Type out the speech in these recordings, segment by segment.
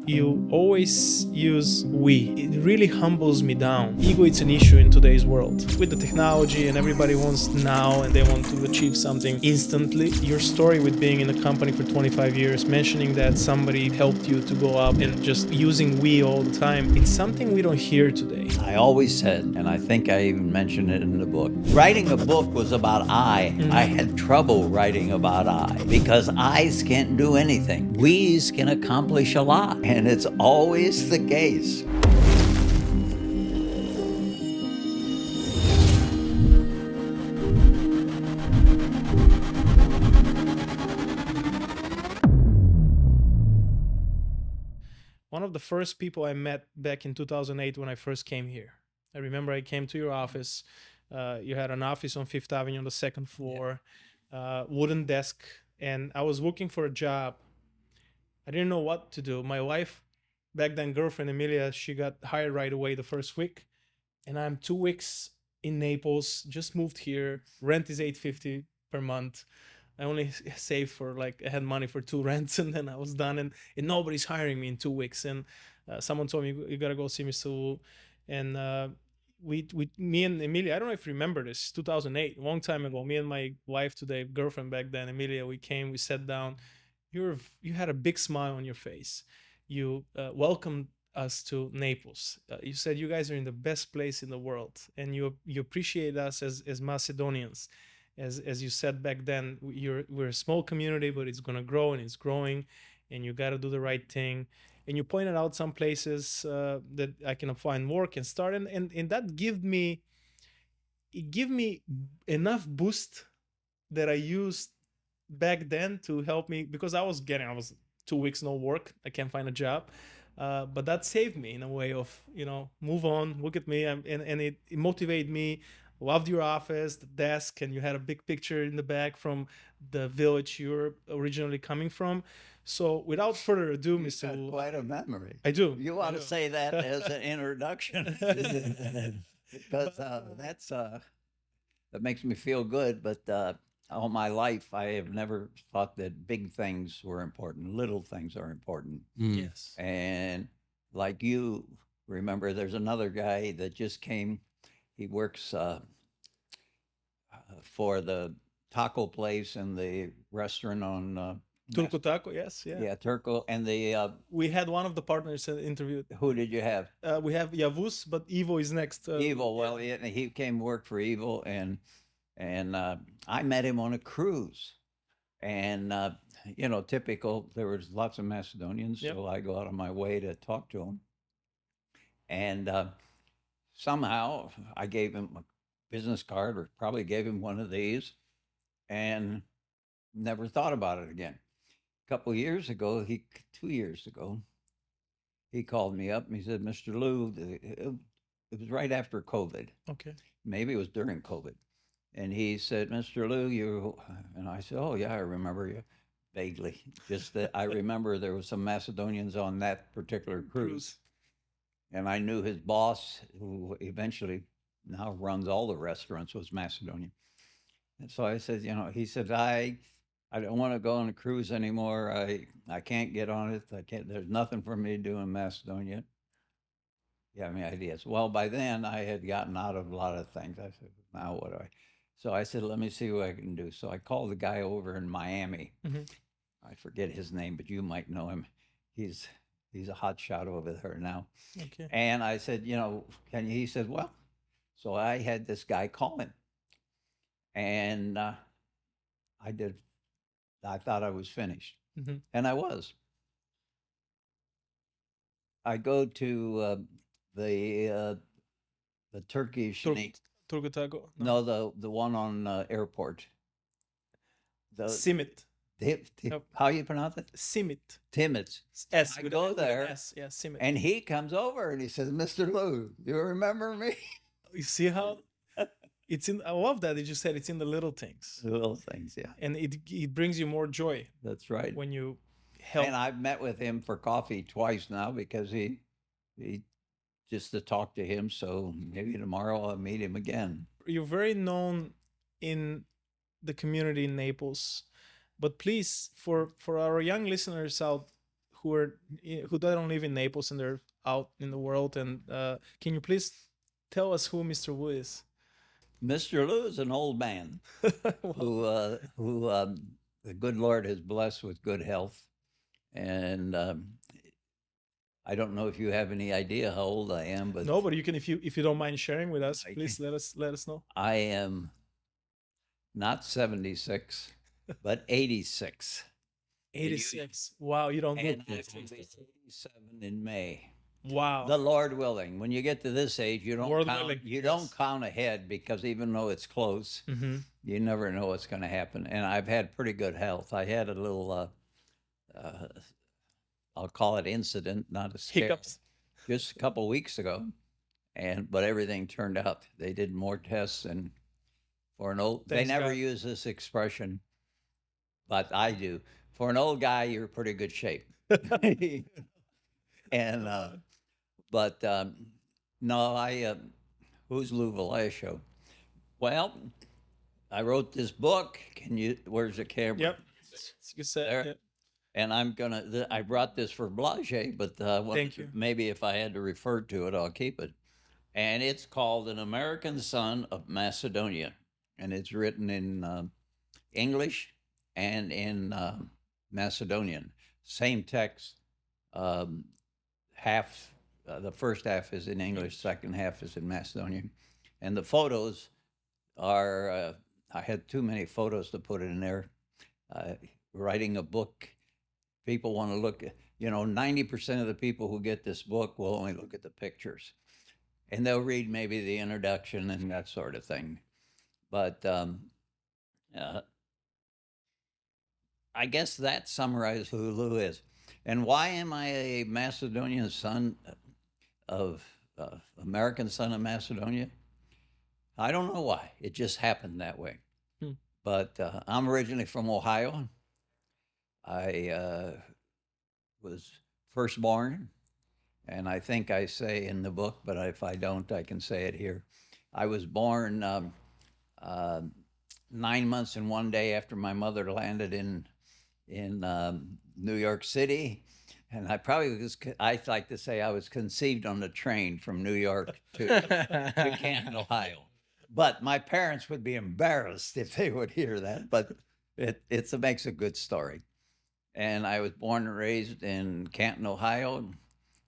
you always use we. It really humbles me down. Ego, it's an issue in today's world. With the technology and everybody wants now and they want to achieve something instantly. Your story with being in a company for 25 years, mentioning that somebody helped you to go up and just using we all the time, it's something we don't hear today. I always said, and I think I even mentioned it in the book, writing a book was about I. I had trouble writing about I because I's can't do anything. We's can accomplish a lot, and it's always the case. One of the first people I met back in 2008 when I first came here. I remember I came to your office. You had an office on Fifth Avenue on the second floor, wooden desk, and I was looking for a job. I didn't know what to do. My wife, back then girlfriend Emilia, she got hired right away the first week, and I'm 2 weeks in Naples, just moved here. Rent is $850 per month. I only saved for I had money for 2 rents, and then I was done, and nobody's hiring me in 2 weeks. And someone told me, you gotta go see Mr. Wu. And me and Emilia, I don't know if you remember this, 2008, a long time ago, me and my wife today, girlfriend back then, Emilia, we came, we sat down. You had a big smile on your face. You welcomed us to Naples. You said you guys are in the best place in the world, and you appreciate us as Macedonians. As you said back then, we're a small community, but it's gonna grow and it's growing, and you got to do the right thing. And you pointed out some places that I can find work and start, and that gave me enough boost that I used back then to help me, because I was 2 weeks no work, I can't find a job, but that saved me in a way of move on, look at me, and it motivated me. Loved your office, the desk, and you had a big picture in the back from the village you're originally coming from. So without further ado, Mr. Wu, Quite a memory. I do. You ought to say that as an introduction, because that makes me feel good. But all my life, I have never thought that big things were important. Little things are important. Yes. And like you remember, there's another guy that just came. He works for the taco place and the restaurant on Turco Taco, yes, yeah. Yeah, Turco. And We had one of the partners interviewed. Who did you have? We have Yavuz, but Ivo is next. Evil. Well, he came work for Evil, and I met him on a cruise, and typical. There was lots of Macedonians, Yep. so I go out of my way to talk to him, and somehow I gave him a business card, or probably gave him one of these, and never thought about it again. A couple of years ago, 2 years ago, he called me up and he said, "Mr. Lou," it was right after COVID. Okay. Maybe it was during COVID. And he said, "Mr. Lou, and I said, "Oh, yeah, I remember you vaguely. Just that I remember there was some Macedonians on that particular cruise. And I knew his boss, who eventually now runs all the restaurants, was Macedonian. And so I said, he said, I don't want to go on a cruise anymore. I can't get on it. There's nothing for me to do in Macedonia. You have any ideas? Well, by then I had gotten out of a lot of things. I said, now what do I? So I said, let me see what I can do. So I called the guy over in Miami. Mm-hmm. I forget his name, but you might know him. He's a hot shot over there now. Okay. And I said, can you? He said, well. So I had this guy call him. And I thought I was finished. Mm-hmm. And I was. I go to the Turkish. Turco Taco? No, the one on airport. Simit. How you pronounce it? Simit. Timmits. S. I go there. S. Yeah, Simit. And he comes over and he says, "Mr. Lou, you remember me?" You see how it's in? I love that you said it's in the little things. The little things, yeah. And it brings you more joy. That's right. When you help. And I've met with him for coffee twice now, because he just to talk to him. So maybe tomorrow I'll meet him again. You're very known in the community in Naples, but please, for our young listeners out who don't live in Naples and they're out in the world. And can you please tell us who Mr. Wu is? Mr. Lou is an old man who the good Lord has blessed with good health, and I don't know if you have any idea how old I am, but No, but you can, if you don't mind sharing with us, I please let us know. I am not 76, but 86. 86. Wow, you don't And look I it. will be 87 in May. Wow. The Lord willing. When you get to this age, you don't Lord count, willing, you yes. don't count ahead, because even though it's close, you never know what's going to happen. And I've had pretty good health. I had a little, I'll call it incident, not a scare, Hiccups. just a couple of weeks ago, but everything turned out. They did more tests, and for an old, they Thanks never God. use this expression, but I do. For an old guy, you're in pretty good shape. And but no, who's Lou Vlasho? Well, I wrote this book. Where's the camera? Yep. It's a good set. There. Yep. And I brought this for Vlasho, but Thank you. maybe if I had to refer to it, I'll keep it. And it's called An American Son of Macedonia. And it's written in English and in Macedonian. Same text. The first half is in English, second half is in Macedonian. And the photos are, I had too many photos to put in there. Writing a book, people want to look at, 90% of the people who get this book will only look at the pictures. And they'll read maybe the introduction and that sort of thing. But I guess that summarizes who Lou is. And why am I a Macedonian son of American son of Macedonia? I don't know why. It just happened that way. But I'm originally from Ohio. I was firstborn, and I think I say in the book, but if I don't, I can say it here. I was born 9 months and 1 day after my mother landed in New York City. And I like to say I was conceived on the train from New York to Canton, Ohio. But my parents would be embarrassed if they would hear that, but it makes a good story. And I was born and raised in Canton, Ohio,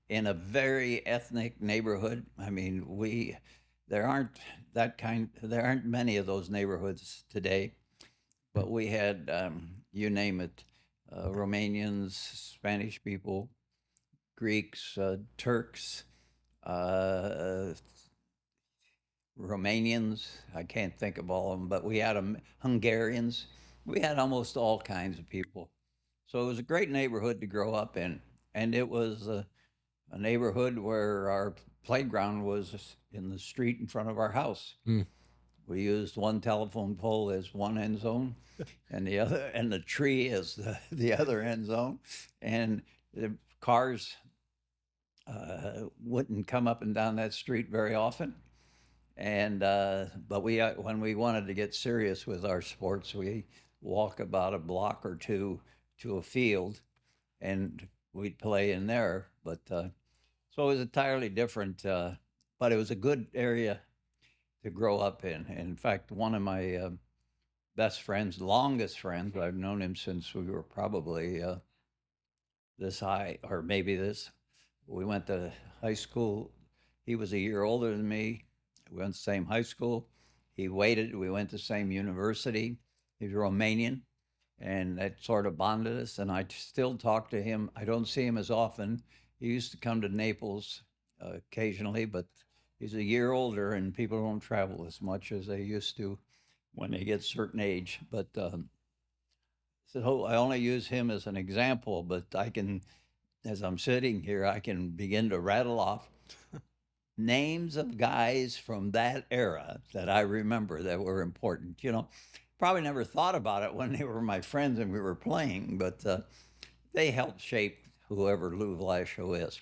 in a very ethnic neighborhood. I mean, there aren't many of those neighborhoods today, but we had, you name it, Romanians, Spanish people, Greeks, Turks, Romanians. I can't think of all of them, but we had Hungarians. We had almost all kinds of people. So it was a great neighborhood to grow up in. And it was a neighborhood where our playground was in the street in front of our house. We used one telephone pole as one end zone, and the tree as the other end zone, and the cars wouldn't come up and down that street very often. And but when we wanted to get serious with our sports, we walk about a block or two to a field, and we'd play in there. But so it was entirely different, but it was a good area to grow up in. In fact, one of my best friends, longest friends, I've known him since we were probably this high, or maybe this. We went to high school. He was a year older than me. We went to the same high school. He waited. We went to the same university. He's Romanian, and that sort of bonded us. And I still talk to him. I don't see him as often. He used to come to Naples occasionally, but he's a year older, and people don't travel as much as they used to when they get a certain age. But so I only use him as an example, but I can, as I'm sitting here, I can begin to rattle off names of guys from that era that I remember that were important. Probably never thought about it when they were my friends and we were playing, but they helped shape whoever Lou Vlasho is.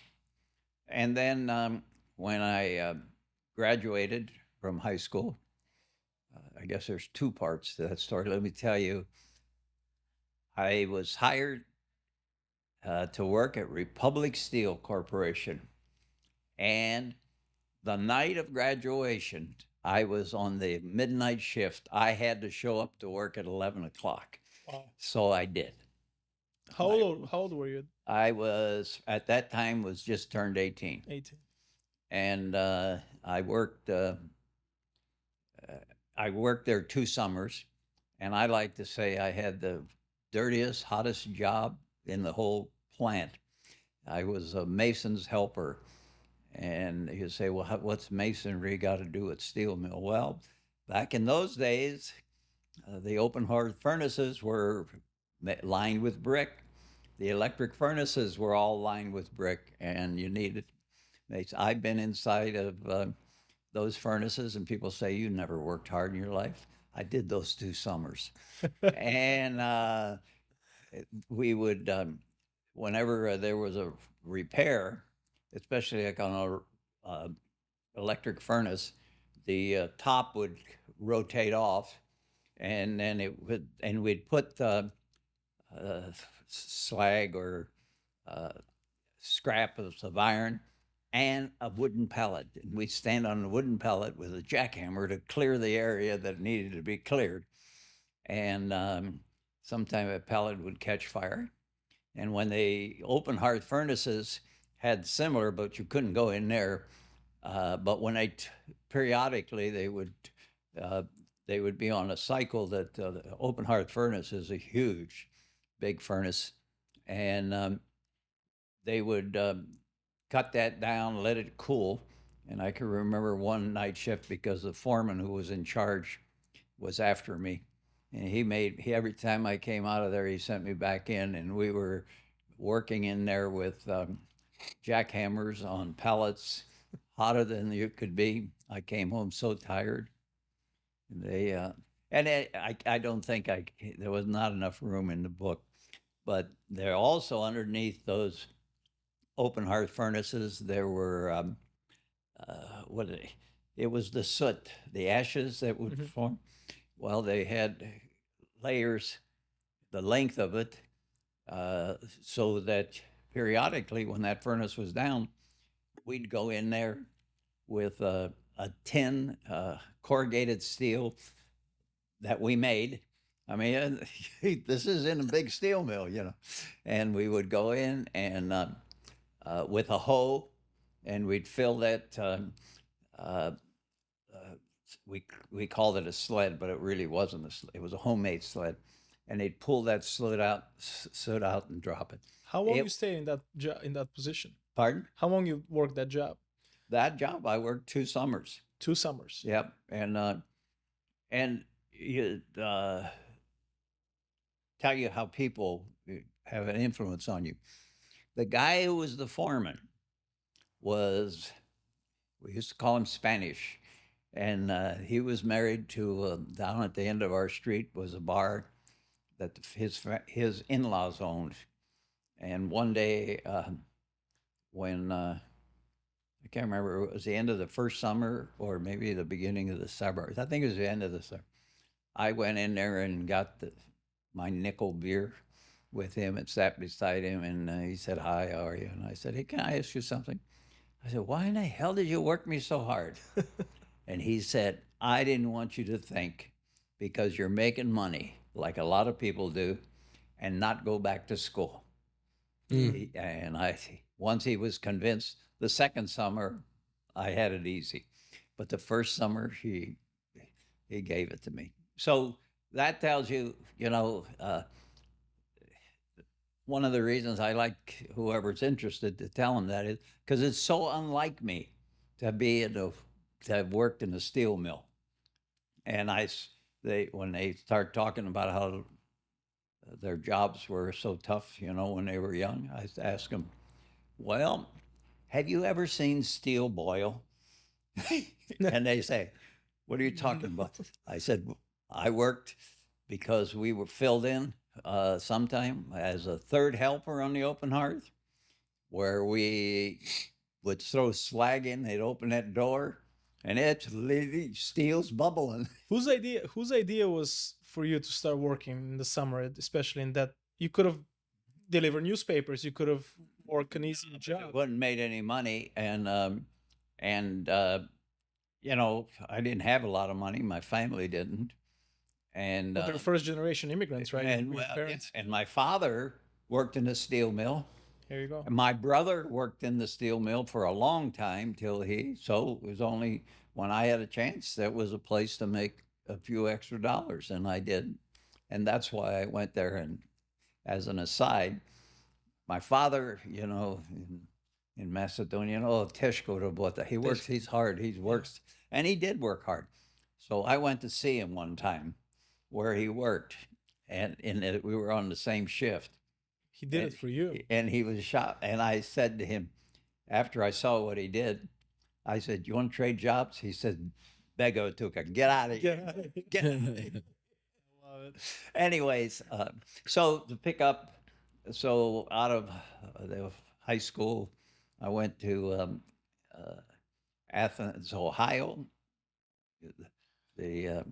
And then when I graduated from high school, I guess there's two parts to that story. Let me tell you, I was hired to work at Republic Steel Corporation. And the night of graduation, I was on the midnight shift. I had to show up to work at 11 o'clock. Wow. So I did. How old were you? I was, at that time, was just turned 18. 18. And I worked there 2 summers. And I like to say I had the dirtiest, hottest job in the whole plant. I was a mason's helper. And you say, well, what's masonry got to do with steel mill? Well, back in those days, the open hearth furnaces were lined with brick. The electric furnaces were all lined with brick, and you needed mason. I've been inside of those furnaces, and people say, you never worked hard in your life. I did those 2 summers. And we would, whenever there was a repair, especially like on a electric furnace, the top would rotate off, and then and we'd put slag or scraps of iron and a wooden pellet. And we'd stand on a wooden pellet with a jackhammer to clear the area that needed to be cleared. And sometime a pellet would catch fire. And when the open hearth furnaces had similar, but you couldn't go in there. But when periodically they would be on a cycle that the open hearth furnace is a huge, big furnace, and they would cut that down, let it cool. And I can remember one night shift because the foreman who was in charge was after me. And he every time I came out of there, he sent me back in, and we were working in there with jackhammers on pallets, hotter than you could be. I came home so tired. And I don't think there was not enough room in the book, but they're also underneath those open hearth furnaces. There were it was the soot, the ashes that would form. Well, they had layers, the length of it, so that periodically when that furnace was down, we'd go in there with a tin corrugated steel that we made. I mean, this is in a big steel mill, and we would go in and with a hoe, and we'd fill that. We called it a sled, but it really wasn't a sled. It was a homemade sled, and they'd pull that soot out and drop it. How long you stay in that position? Pardon? How long you worked that job? That job I worked 2 summers. 2 summers. Yep, and you tell you how people have an influence on you. The guy who was the foreman we used to call him Spanish, and he was married to down at the end of our street was a bar that his in-laws owned. And one day when I can't remember, it was the end of the first summer or maybe the beginning of the summer. I think it was the end of the summer. I went in there and got my nickel beer with him and sat beside him, and he said, "Hi, how are you?" And I said, "Hey, can I ask you something?" I said, "Why in the hell did you work me so hard?" And he said, "I didn't want you to think, because you're making money like a lot of people do and not go back to school." And once he was convinced, the second summer I had it easy, but the first summer he gave it to me. So that tells you, one of the reasons I like whoever's interested to tell them that is because it's so unlike me to have worked in a steel mill. And when they start talking about how their jobs were so tough, when they were young, I ask them, "Well, have you ever seen steel boil?" And they say, "What are you talking about?" I said, "I worked because we were filled in sometime as a third helper on the open hearth, where we would throw slag in, they'd open that door, and it's literally steel's bubbling." Whose idea was for you to start working in the summer, especially in that you could have deliver newspapers. You could have worked an easy job. Wasn't made any money, and you know, I didn't have a lot of money. My family didn't, and But they're first generation immigrants, right? and Your well, parents. and my father worked in a steel mill. Here you go. And my brother worked in the steel mill for a long time till so it was only when I had a chance that was a place to make a few extra dollars, and I did, and that's why I went there. And as an aside, my father, you know, in Macedonia, oh, Teshko Robota, he works, he's hard, he works, and he did work hard. So I went to see him one time where he worked, and we were on the same shift. He did it for you. And he was shocked. And I said to him, after I saw what he did, I said, "You want to trade jobs?" He said, "Bego Tuka, get out of here." Get out of here. Love it. Anyways, so to pick up, so out of the high school, I went to Athens, Ohio. The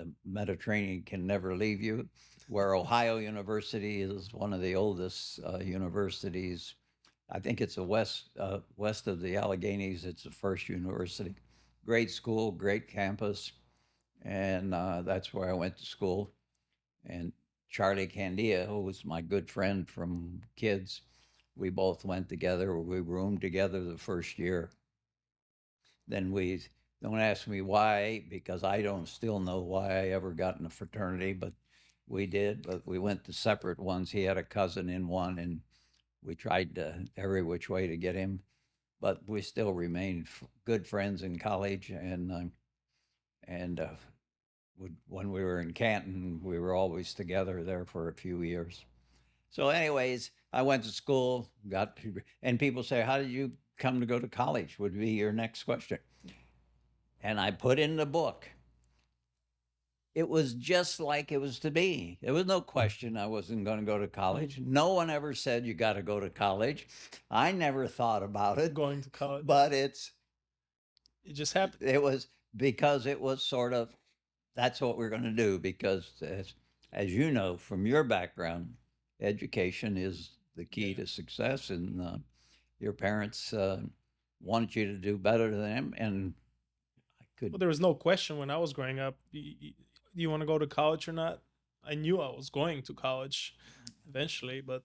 the Mediterranean can never leave you, where Ohio University is one of the oldest universities. I think it's west of the Alleghenies. It's the first university. Great school, great campus, and that's where I went to school. And Charlie Candia, who was my good friend from kids, we both went together. We roomed together the first year. Then we don't ask me why, because I don't still know why I ever got in a fraternity, but we did. But we went to separate ones. He had a cousin in one, and we tried every which way to get him. But we still remained good friends in college, and when we were in Canton, we were always together there for a few years. So, anyways, I went to school, and people say, "How did you come to go to college?" Would be your next question. And I put in the book. It was just like it was to be. There was no question I wasn't going to go to college. No one ever said you got to go to college. I never thought about it. Going to college. But it just happened. It was because it was sort of, that's what we're going to do, because as you know from your background, education is the key to success, and your parents wanted you to do better than them, and well, there was no question when I was growing up. Do you want to go to college or not? I knew I was going to college eventually, but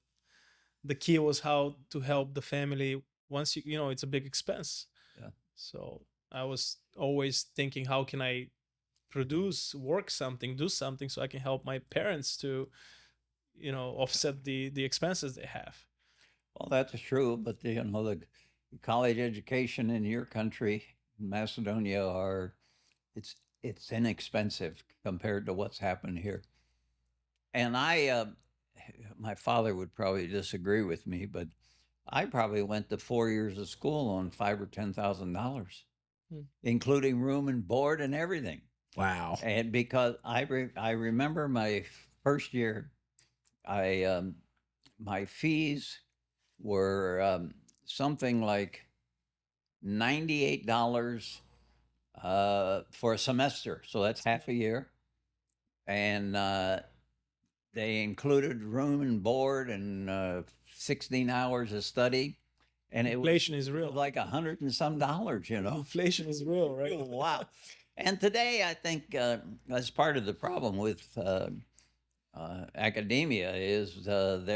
the key was how to help the family. Once you know, it's a big expense. Yeah. So I was always thinking, how can I work something, do something, so I can help my parents to, you know, offset the expenses they have. Well, that's true, but the college education in your country, Macedonia, it's inexpensive compared to what's happened here. And my father would probably disagree with me, but I probably went to 4 years of school on $5,000 or $10,000, including room and board and everything. Wow! And because I remember my first year, my fees were something like $98 for a semester. So that's half a year. And they included room and board and 16 hours of study. And inflation is real. Like $100 and some, you know. Inflation is real, right? Wow. And today, I think as part of the problem with academia is there's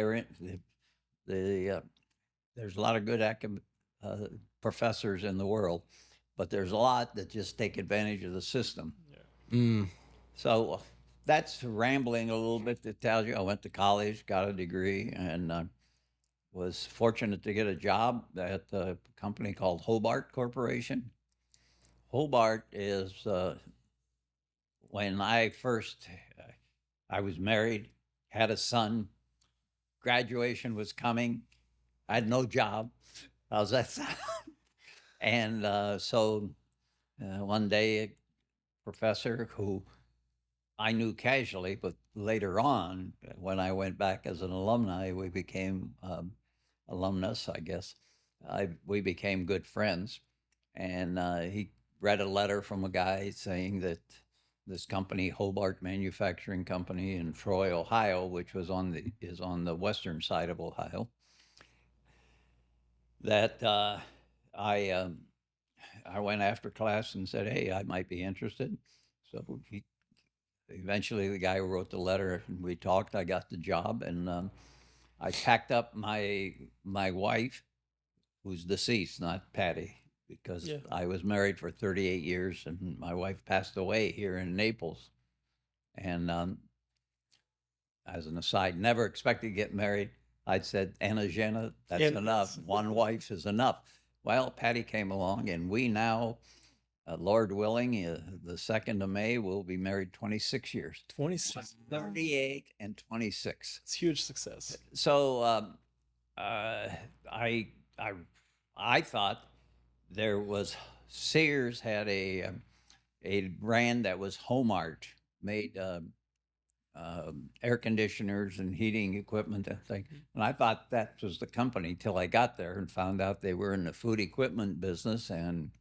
a lot of good professors in the world, but there's a lot that just take advantage of the system. Yeah. So that's rambling a little bit to tell you. I went to college, got a degree, and was fortunate to get a job at a company called Hobart Corporation. Hobart is when I was married, had a son, graduation was coming, I had no job. How's that sound? And so one day, a professor who I knew casually, but later on, when I went back as an alumni, we became alumnus, I guess. We became good friends. And he read a letter from a guy saying that this company, Hobart Manufacturing Company in Troy, Ohio, which was is on the western side of Ohio. That I went after class and said, "Hey, I might be interested." So eventually, the guy who wrote the letter, and we talked. I got the job, and I packed up my wife, who's deceased, not Patty, because Yeah. I was married for 38 years, and my wife passed away here in Naples. And as an aside, never expected to get married. I'd said, Anna Jenna, that's And enough. One wife is enough. Well, Patty came along, and we now, Lord willing, the 2nd of May, we'll be married 26 years. 26. 38 and 26. It's huge success. So I thought there was Sears had a brand that was Home Art, made air conditioners and heating equipment and thing. And I thought that was the company till I got there and found out they were in the food equipment business and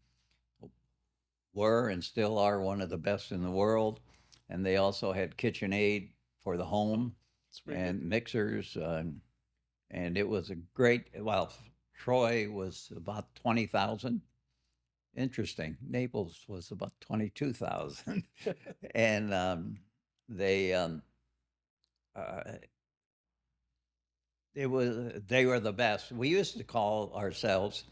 were and still are one of the best in the world. And they also had KitchenAid for the home and mixers. And it was a great, well, Troy was about 20,000. Interesting. Naples was about 22,000. And they they were the best. We used to call ourselves,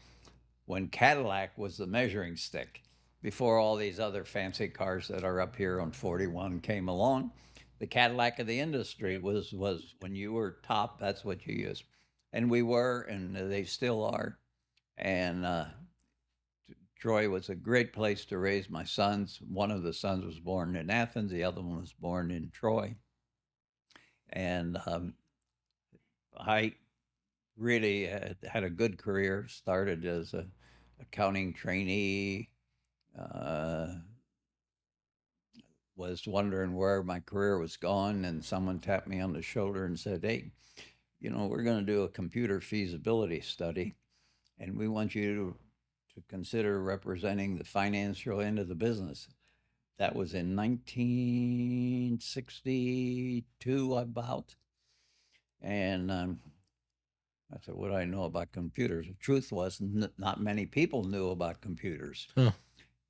when Cadillac was the measuring stick, before all these other fancy cars that are up here on 41 came along. The Cadillac of the industry was when you were top, that's what you used. And we were, and they still are. And Troy was a great place to raise my sons. One of the sons was born in Athens, the other one was born in Troy. And I really had a good career. Started as a accounting trainee. Was wondering where my career was going, and someone tapped me on the shoulder and said, "Hey, you know, we're going to do a computer feasibility study, and we want you to consider representing the financial end of the business." That was in 1962, about. And I said, "What do I know about computers?" The truth was, not many people knew about computers. Huh.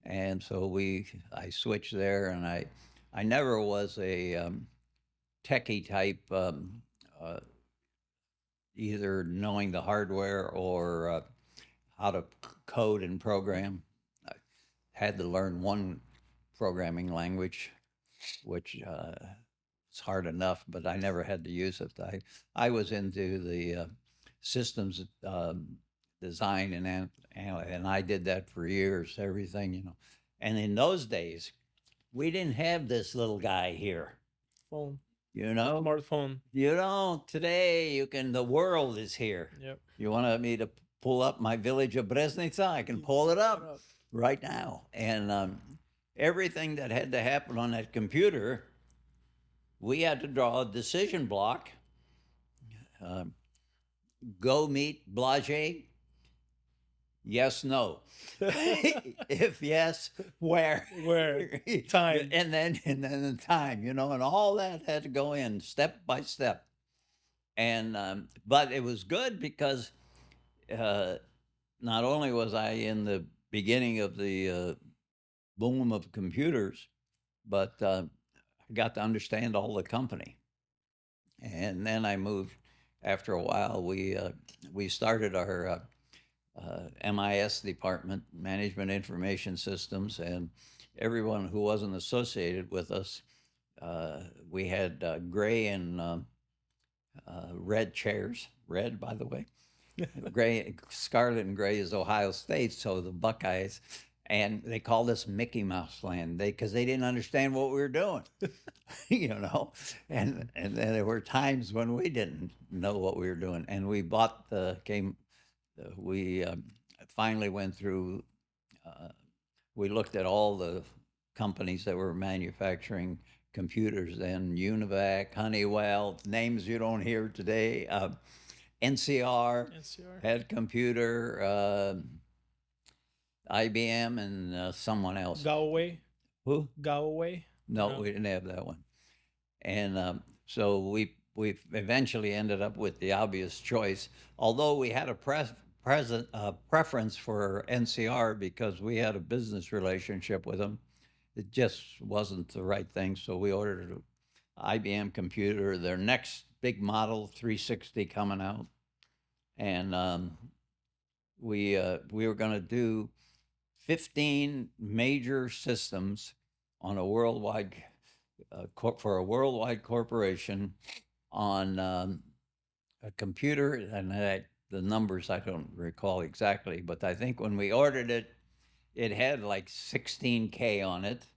And so I switched there, and I never was a techie type, either knowing the hardware or how to code and program. I had to learn one programming language, which is hard enough, but I never had to use it. I was into the systems design and I did that for years, everything, you know. And in those days, we didn't have this little guy here, Phone. you know. Smartphone. You don't. Today, you can. The world is here. Yep. You want me to pull up my village of Breznica? I can pull it up right now. And everything that had to happen on that computer, we had to draw a decision block. Go meet Blage. Yes, no. If yes, where? Where? Time. And then the time, you know, and all that had to go in step by step. And but it was good because not only was I in the beginning of the boom of computers, but I got to understand all the company. And then I moved. After a while, we started our MIS department, Management Information Systems, and everyone who wasn't associated with us, we had gray and red chairs. Red, by the way. Gray, scarlet and gray is Ohio State, so the Buckeyes, and they called us Mickey Mouse Land because they didn't understand what we were doing, you know. And then there were times when we didn't know what we were doing, and we finally went through. We looked at all the companies that were manufacturing computers then: Univac, Honeywell, names you don't hear today. NCR had computer, IBM, and someone else. Galway. Who? Galway. No, No. we didn't have that one. And so we eventually ended up with the obvious choice. Although we had a preference for NCR because we had a business relationship with them, it just wasn't the right thing. So we ordered an IBM computer, their next big model, 360, coming out, and we were going to do 15 major systems on a worldwide for a worldwide corporation on a computer, and the numbers I don't recall exactly, but I think when we ordered it, it had like 16K on it.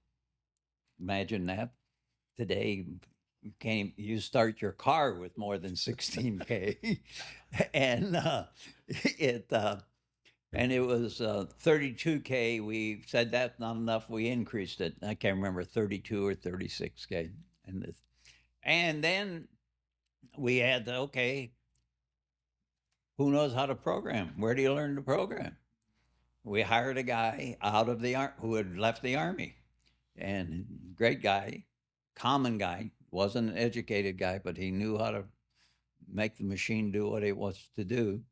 Imagine that. Today, you start your car with more than 16K, and it and it was 32K. We said that's not enough. We increased it. I can't remember, 32 or 36K, and then we had okay, who knows how to program? Where do you learn to program? We hired a guy out of the who had left the army, and great guy, common guy, wasn't an educated guy, but he knew how to make the machine do what it was to do.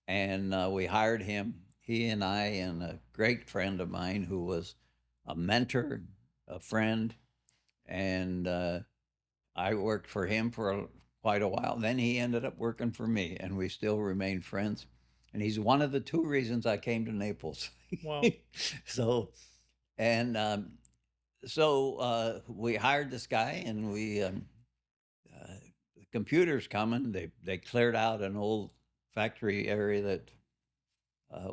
And we hired him. He and I and a great friend of mine who was a mentor, a friend, and I worked for him for quite a while. Then he ended up working for me, and we still remain friends. And he's one of the two reasons I came to Naples. Wow. so, and we hired this guy, and the computers coming. They cleared out an old factory area that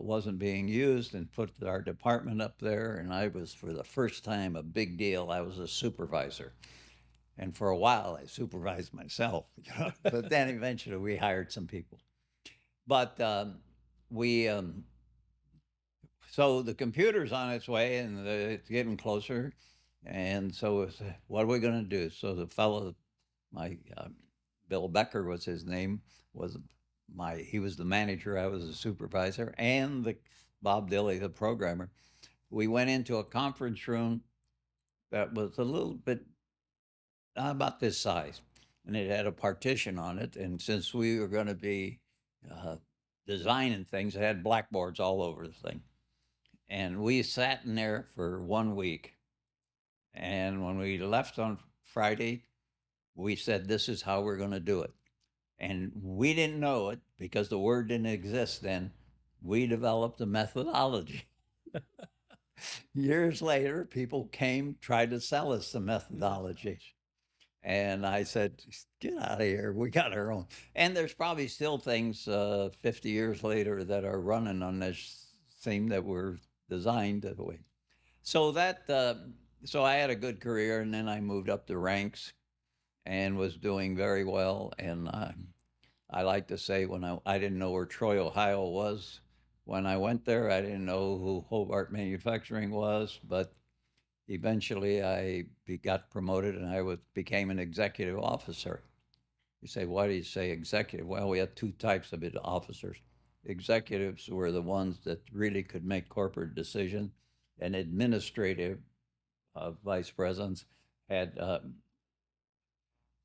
wasn't being used and put our department up there. And I was, for the first time, a big deal. I was a supervisor. And for a while, I supervised myself. But then eventually we hired some people. But we, so the computer's on its way and it's getting closer. And so it's, what are we going to do? So the fellow, my Bill Becker was his name, was he was the manager, I was the supervisor, and the Bob Dilly, the programmer. We went into a conference room that was a little bit about this size, and it had a partition on it. And since we were going to be uh, designing things, it had blackboards all over the thing. And we sat in there for 1 week. And when we left on Friday, we said, this is how we're going to do it. And we didn't know it because the word didn't exist then. We developed a methodology. Years later, people came, tried to sell us the methodology. And I said, get out of here. We got our own. And there's probably still things 50 years later that are running on this thing that were designed that way. So so I had a good career, and then I moved up the ranks and was doing very well. And I like to say, when I didn't know where Troy, Ohio was when I went there. I didn't know who Hobart Manufacturing was, but eventually I got promoted and became an executive officer. You say, why do you say executive? Well, we had two types of officers. Executives were the ones that really could make corporate decisions, and administrative vice presidents had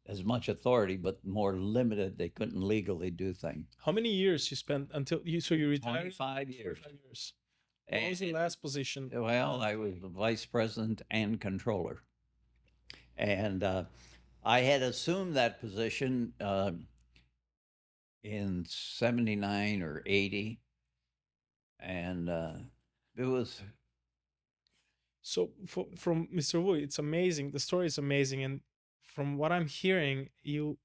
as much authority, but more limited. They couldn't legally do things. How many years you spent until you retired? 25 years. 25 years. What was the last position? Well, I was the vice president and controller. And I had assumed that position in 79 or 80. And it was. So from Mr. Wu, it's amazing. The story is amazing, and from what I'm hearing, you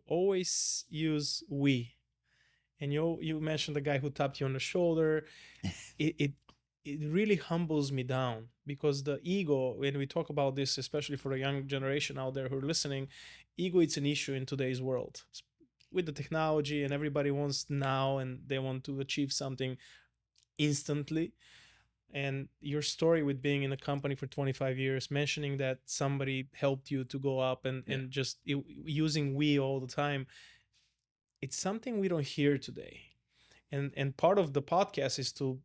always use we, and you mentioned the guy who tapped you on the shoulder. It really humbles me down, because the ego, when we talk about this, especially for the young generation out there who are listening, ego, it's an issue in today's world with the technology, and everybody wants now and they want to achieve something instantly. And your story with being in a company for 25 years, mentioning that somebody helped you to go up, and just using we all the time, it's something we don't hear today. And part of the podcast is to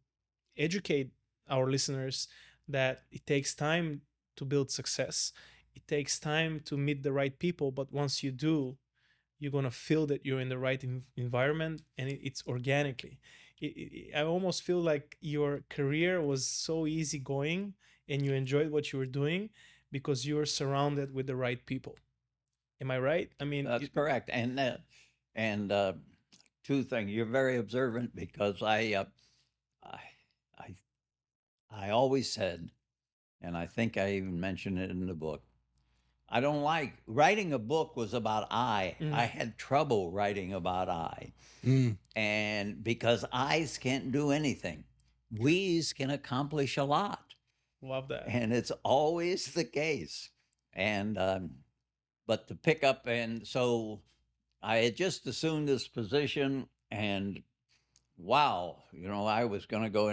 educate our listeners that it takes time to build success. it takes time to meet the right people, but once you do, you're going to feel that you're in the right environment, and it's organically. I almost feel like your career was so easygoing and you enjoyed what you were doing because you were surrounded with the right people. Am I right? I mean, That's correct. And two things. You're very observant because I, I, I always said, and I think I even mentioned it in the book. I don't like writing a book was about I. I had trouble writing about I. And because eyes can't do anything, we's can accomplish a lot. love that. And it's always the case. And, but to pick up, and so I had just assumed this position, and wow, I was going to go uh,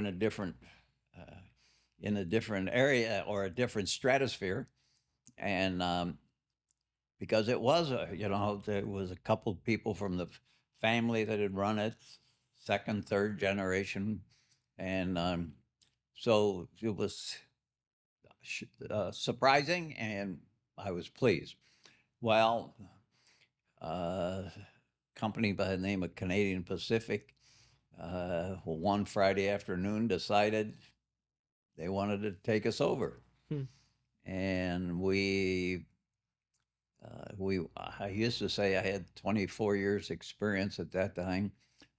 in a different area or a different stratosphere. And because it was there was a couple of people from the family that had run it, second, third generation, and so it was surprising, and I was pleased. Well, uh, company by the name of Canadian Pacific, one Friday afternoon decided they wanted to take us over, Hmm. and I used to say I had 24 years experience at that time.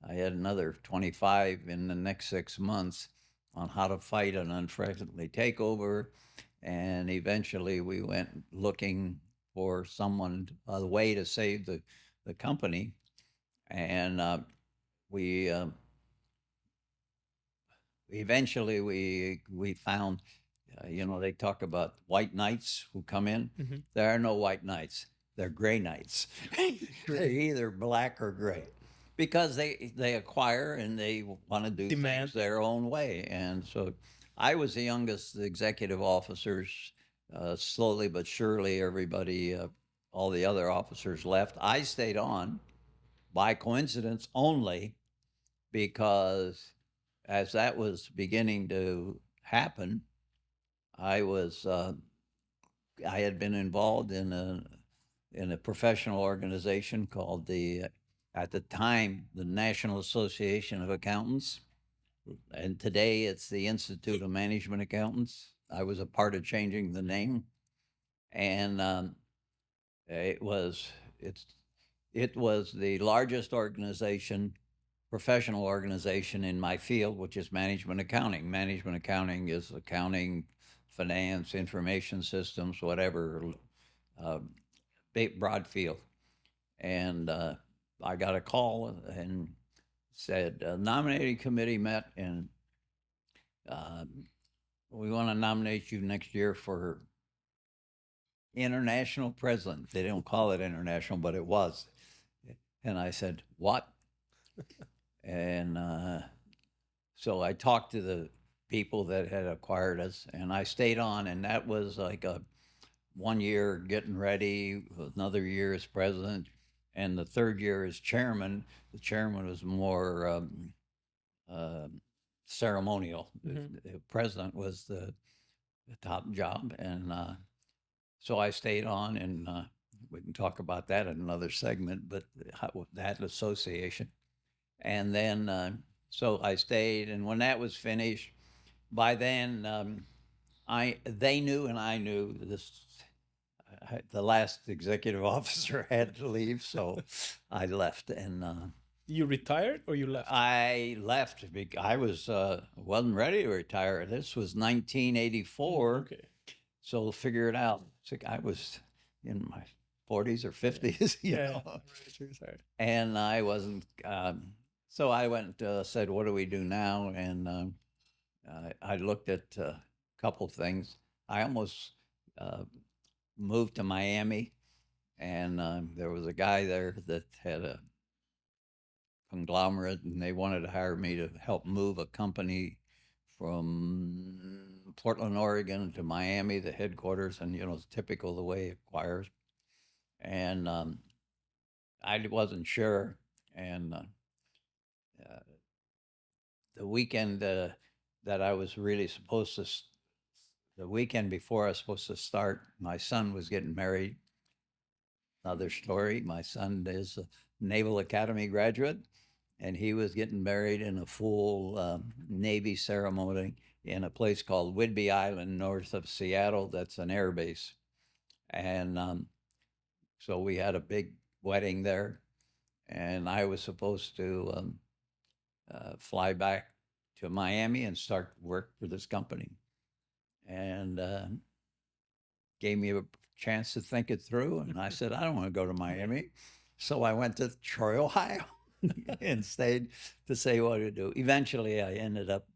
I had another 25 in the next 6 months on how to fight an unfriendly takeover. And eventually we went looking for someone, a way to save the company. And we eventually we found, they talk about white knights who come in. Mm-hmm. There are no white knights. They're gray knights. They're either black or gray, because they acquire and they want to do Demand. things their own way. And so, I was the youngest executive officers. Slowly but surely, everybody, all the other officers left. I stayed on by coincidence only because as that was beginning to happen, I was I had been involved in a professional organization called at the time the National Association of Accountants, and today it's the Institute of Management Accountants. I was a part of changing the name, and it was it's it was the largest organization, professional organization in my field, which is management accounting. Management accounting is accounting, finance, information systems, whatever, uh, broad field. And I got a call and said, nominating committee met, and uh, we want to nominate you next year for international president. They don't call it international, but it was. And I said, what? And so I talked to the people that had acquired us, and I stayed on, and that was like a 1 year getting ready, another year as president, and the third year as chairman. The chairman was more uh, ceremonial. Mm-hmm. The president was the top job, and so I stayed on, and we can talk about that in another segment. But that association, and then so I stayed, and when that was finished, by then I they knew and I knew this. The last executive officer had to leave, so I left, and You retired or you left? I left. I wasn't ready to retire. This was 1984, Okay. so figure it out. I was in my 40s or 50s, Yeah. Ready to retire. and I wasn't. So I went, said, "What do we do now?" And I looked at a couple things. I almost uh, moved to Miami, and there was a guy there that had a conglomerate, and they wanted to hire me to help move a company from Portland, Oregon to Miami, the headquarters, and it's typical the way it acquires. And I wasn't sure, and the weekend that I was really supposed to the weekend before I was supposed to start, my son was getting married. Another story. My son is a Naval Academy graduate, and he was getting married in a full Navy ceremony in a place called Whidbey Island, north of Seattle. That's an air base. And so we had a big wedding there, and I was supposed to fly back to Miami and start work for this company. And gave me a chance to think it through. And I said, I don't want to go to Miami. So I went to Troy, Ohio and stayed to say what to do. Eventually, I ended up,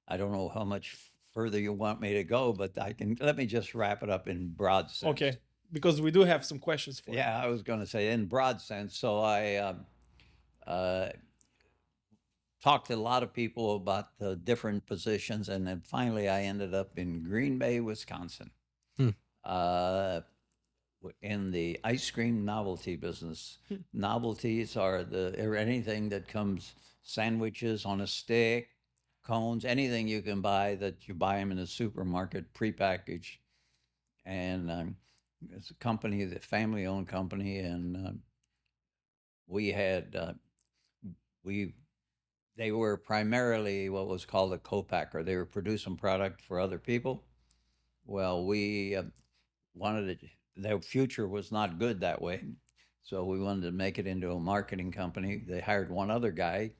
I don't know how much further you want me to go, but let me just wrap it up in broad sense. Okay, because we do have some questions for you. Yeah, I was going to say in broad sense. So I talked to a lot of people about the different positions. And then finally, I ended up in Green Bay, Wisconsin. In the ice cream novelty business. Novelties are anything that comes, sandwiches on a stick, cones, anything you can buy that you buy them in the supermarket prepackaged. And it's a company, the family-owned company, and they were primarily what was called a co-packer. They were producing product for other people. Well, we their future was not good that way. So we wanted to make it into a marketing company. They hired one other guy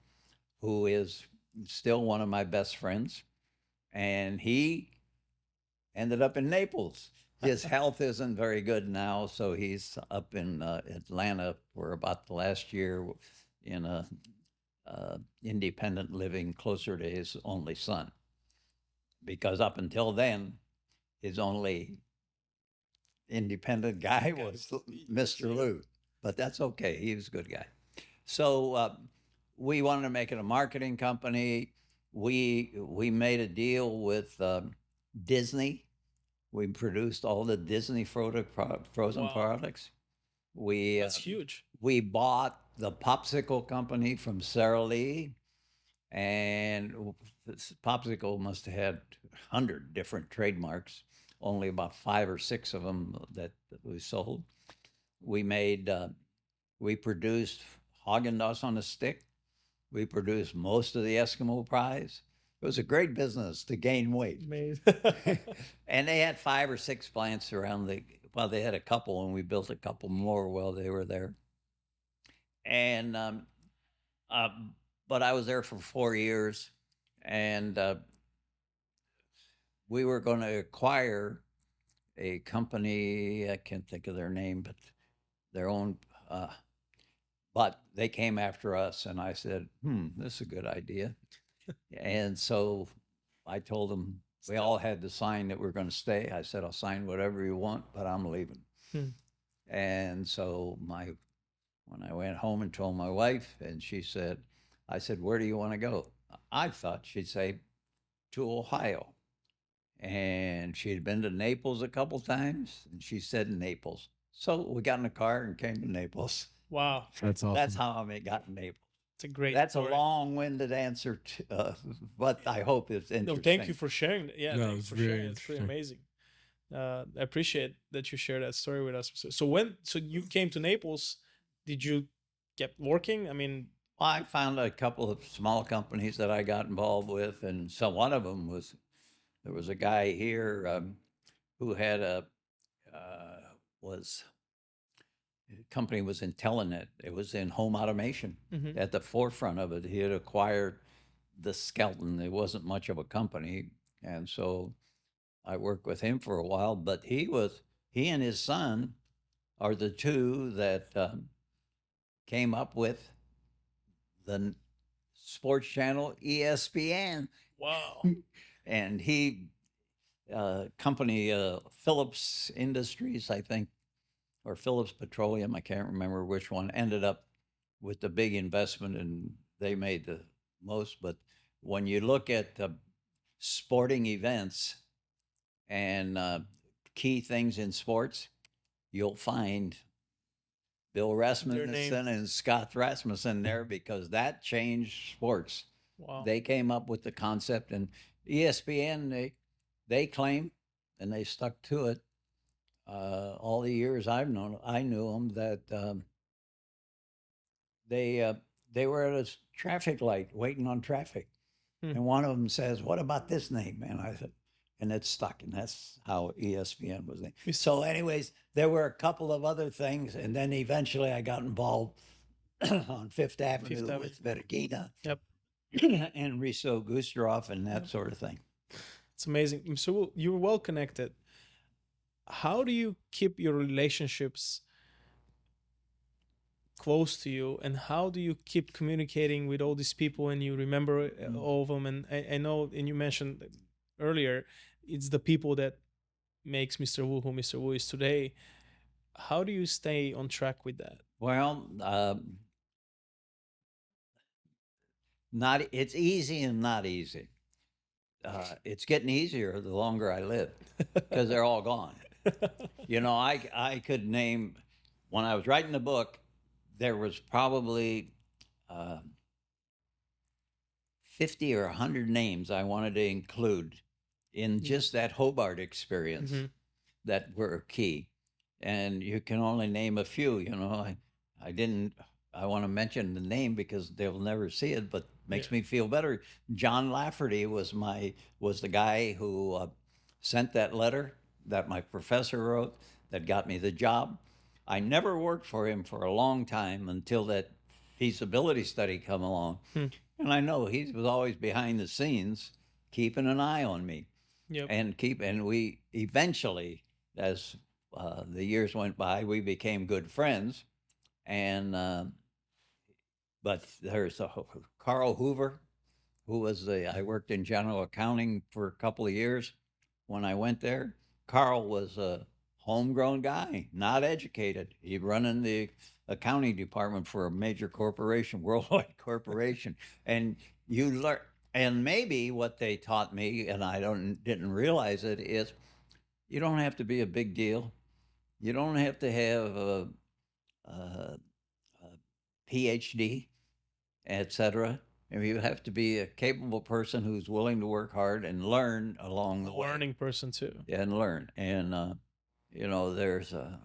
who is still one of my best friends, and he ended up in Naples. His health isn't very good now, so he's up in Atlanta for about the last year in a independent living closer to his only son. Because up until then, his only independent guy was Mr. Lou, but that's okay. He was a good guy. So we wanted to make it a marketing company. We made a deal with Disney. We produced all the Disney frozen products. That's huge. We bought the popsicle company from Sara Lee, and this popsicle must have had 100 different trademarks. Only about 5 or 6 of them that we sold. We produced Haagen-Dazs on a stick. We produced most of the Eskimo pies. It was a great business to gain weight. And they had 5 or 6 plants around they had a couple, and we built a couple more while they were there. And but I was there for 4 years, and we were going to acquire a company. I can't think of their name, but their own. But they came after us, and I said, this is a good idea. And so I told them, we all had to sign that we're going to stay. I said, I'll sign whatever you want, but I'm leaving. And so when I went home and told my wife, and I said, where do you want to go? I thought she'd say, to Ohio. And she had been to Naples a couple times, and she said Naples. So we got in the car and came to Naples. Wow. That's awesome. That's how I got in Naples. It's a great That's story. a long-winded answer, but I hope it's interesting. No, thank you for sharing. Yeah, No, thanks it's for very sharing. It's pretty interesting. amazing. I appreciate that you share that story with us. So you came to Naples, did you keep working? I mean, I found a couple of small companies that I got involved with, and so one of them there was a guy here who had the company was in Telenet. It was in home automation. At the forefront of it. He had acquired the Skelton. It wasn't much of a company, and so I worked with him for a while. But he and his son are the two that came up with the sports channel ESPN. wow. And company Phillips Industries, I think, or Phillips Petroleum, I can't remember which one, ended up with the big investment, and they made the most. But when you look at sporting events and key things in sports, you'll find Bill Rasmussen and Scott Rasmussen there, because that changed sports. Wow. They came up with the concept, and ESPN, they claim, and they stuck to it all the years I knew them, that they uh, they were at a traffic light waiting on traffic, Hmm. and one of them says, "What about this name?" And I said, and it stuck, and that's how ESPN was named. Mis- So, anyways, there were a couple of other things, and then eventually I got involved on Fifth Fifth Avenue Avenue. with Vergina Yep. and Riso Gustrov and that Yep. sort of thing. It's amazing. So you're well connected. How do you keep your relationships close to you, and how do you keep communicating with all these people and you remember all of them? And I know, and you mentioned earlier, it's the people that makes Mr. Wu who Mr. Wu is today. How do you stay on track with that? Well, not it's easy and not easy. It's getting easier the longer I live because they're all gone. You know, I could name, when I was writing the book, there was probably uh, 50 or 100 names I wanted to include in just that Hobart experience Mhm. that were key. And you can only name a few, you know. I didn't, I want to mention the name because they'll never see it, but makes Yeah. me feel better. John Lafferty was the guy who sent that letter that my professor wrote that got me the job. I never worked for him for a long time until that feasibility study come along. Hmm. And I know he was always behind the scenes keeping an eye on me Yep. and we eventually, as the years went by, we became good friends. And but there's Carl Hoover, who was I worked in general accounting for a couple of years when I went there. Carl was a homegrown guy, not educated. He'd run in the accounting department for a major corporation, worldwide corporation, and you learn. And maybe what they taught me, and I didn't realize it, is you don't have to be a big deal. You don't have to have a PhD, etc. And you have to be a capable person who's willing to work hard and learn along the A way. learning person too. And learn. And you know, I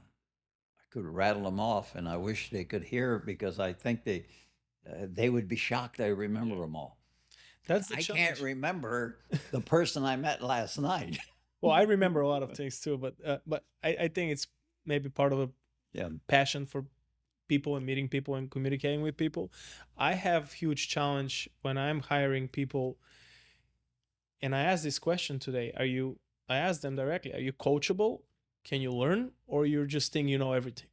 could rattle them off, and I wish they could hear because I think they would be shocked I remember Yeah. them all. That's the I challenge. can't remember the person I met last night. Well, I remember a lot of things too, but I think it's maybe part of a Yeah. passion for people and meeting people and communicating with people. I have huge challenge when I'm hiring people, and I asked this question today. I asked them directly, are you coachable? Can you learn? Or you're just think you know everything?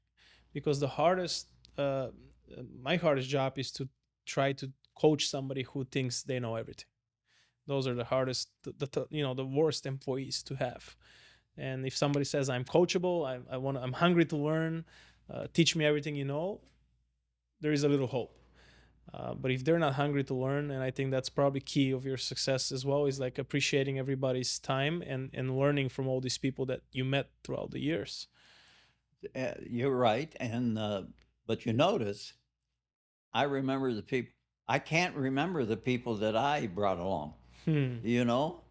Because my hardest job is to try to coach somebody who thinks they know everything. Those are the hardest, the worst employees to have. And if somebody says I'm coachable, I'm hungry to learn, teach me everything you know, there is a little hope. But if they're not hungry to learn, and I think that's probably key of your success as well, is like appreciating everybody's time and learning from all these people that you met throughout the years. You're right. And but you notice, I remember the people. I can't remember the people that I brought along. Hmm. You know,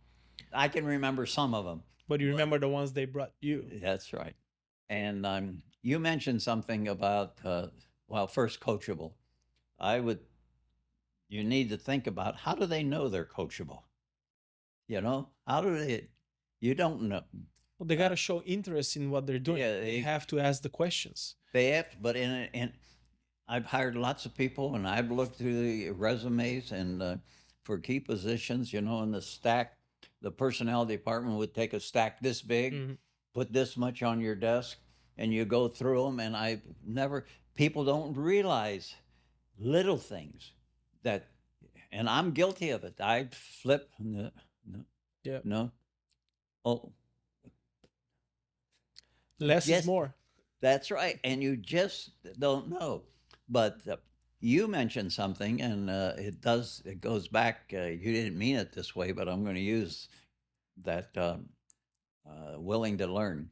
I can remember some of them. But you remember the ones they brought you. That's right. And you mentioned something about well, first coachable. I would. You need to think about how do they know they're coachable. You know, how do they? You don't know. Well, they got to show interest in what they're doing. Yeah, They have to ask the questions. They have, but I've hired lots of people, and I've looked through the resumes, and for key positions, you know, in the stack, the personnel department would take a stack this big, Mhm. put this much on your desk, and you go through them. And people don't realize little things that, and I'm guilty of it. I flip, no, no, Yeah. no. Oh, Less is yes, more. that's right. And you just don't know. But you mentioned something, and it goes back. You didn't mean it this way, but I'm going to use that willing to learn.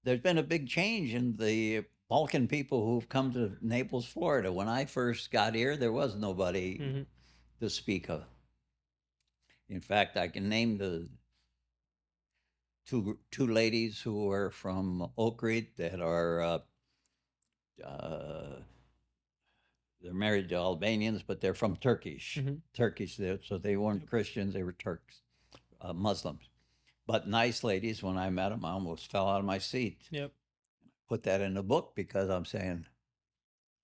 There's been a big change in the Balkan people who've come to Naples, Florida. When I first got here, there was nobody Mhm. to speak of. In fact, I can name the two ladies who are from Oak Creek that are uh, they're married to Albanians, but they're from Turkish. So they weren't Christians; they were Turks, Muslims. But nice ladies. When I met them, I almost fell out of my seat. Yep. Put that in the book because I'm saying,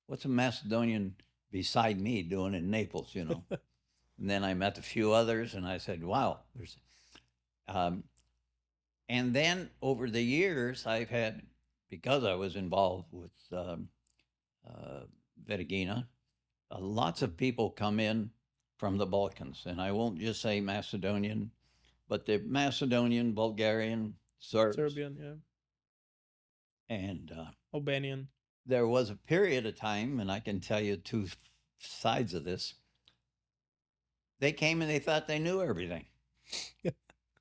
what's a Macedonian beside me doing in Naples? You know. And then I met a few others, and I said, wow, there's. And then over the years, I've had, because I was involved with Vergina, lots of people come in from the Balkans. And I won't just say Macedonian, but the Macedonian, Bulgarian, Serbian, yeah. And Albanian. There was a period of time, and I can tell you two sides of this. They came and they thought they knew everything.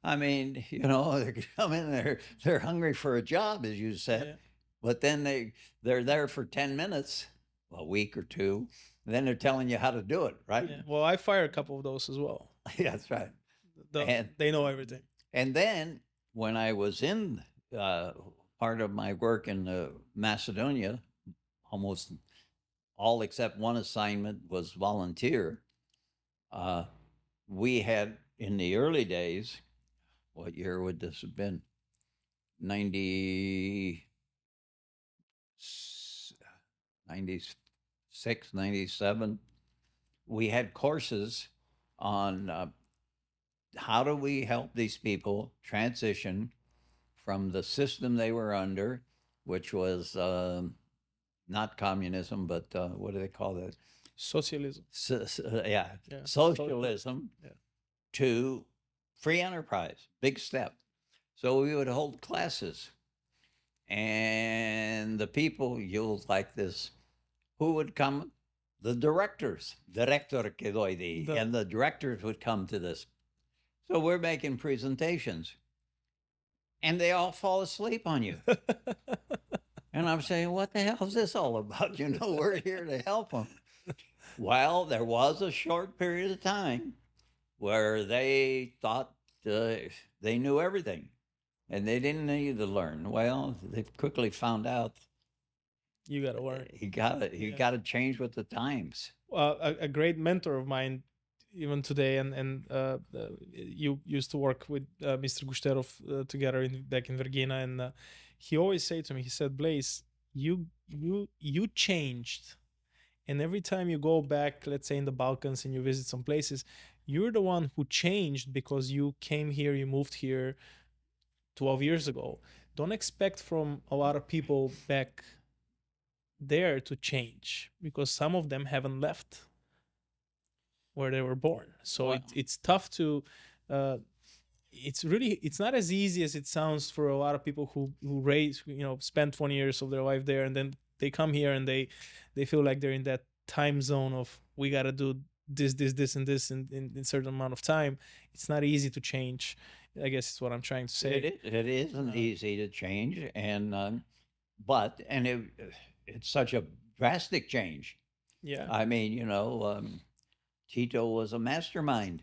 I mean, you know, they're coming, they're hungry for a job, as you said, yeah. But then they're there for 10 minutes, a week or two, and then they're telling you how to do it, right? Yeah. Well, I fired a couple of those as well. Yeah, that's right. And they know everything. And then when I was in part of my work in Macedonia, almost all except one assignment was volunteer. We had, in the early days, what year would this have been? 96, 97. We had courses on how do we help these people transition from the system they were under, which was not communism, but what do they call that? Socialism. Yeah, socialism, yeah. To free enterprise, big step. So we would hold classes, and the people, you'll like this, who would come? The directors, and the directors would come to this. So we're making presentations, and they all fall asleep on you. And I'm saying, what the hell is this all about? You know, we're here to help them. Well, there was a short period of time where they thought they knew everything, and they didn't need to learn. Well, they quickly found out. You got to learn. You got to change with the times. A great mentor of mine, even today, and you used to work with Mr. Gusterov together back in Vergina, and he always said to me, he said, Blaise, you changed. And every time you go back, let's say in the Balkans, and you visit some places, you're the one who changed because you came here, you moved here 12 years ago. Don't expect from a lot of people back there to change, because some of them haven't left where they were born. So wow. It's tough to... it's not as easy as it sounds for a lot of people who spend 20 years of their life there, and then they come here and they feel like they're in that time zone of, we got to do this and this in a certain amount of time. It's not easy to change, I guess is what I'm trying to say. It isn't easy to change, and but it's such a drastic change. Yeah. I mean, you know, Tito was a mastermind.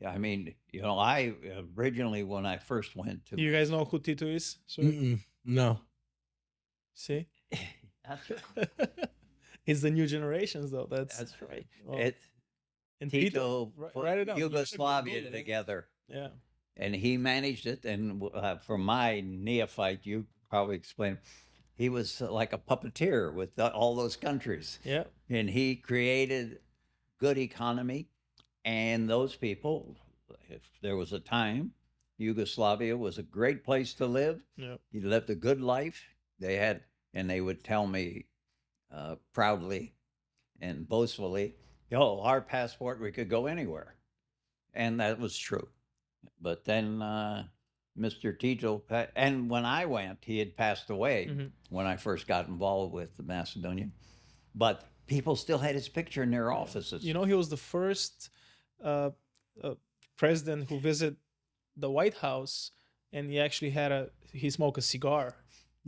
I mean, you know, I originally, when I first went to... You guys know who Tito is? No. See? It's the new generations, though. That's right. Well, and Tito write it down. Yugoslavia together. Yeah. And he managed it. And for my neophyte, you probably explain, he was like a puppeteer with all those countries. Yeah. And he created good economy. And those people, if there was a time, Yugoslavia was a great place to live. Yeah. He lived a good life. And they would tell me proudly and boastfully, our passport, we could go anywhere. And that was true. But then Mr. Tito, and when I went, he had passed away when I first got involved with the Macedonian. But people still had his picture in their offices. You know, he was the first president who visited the White House, and he actually he smoked a cigar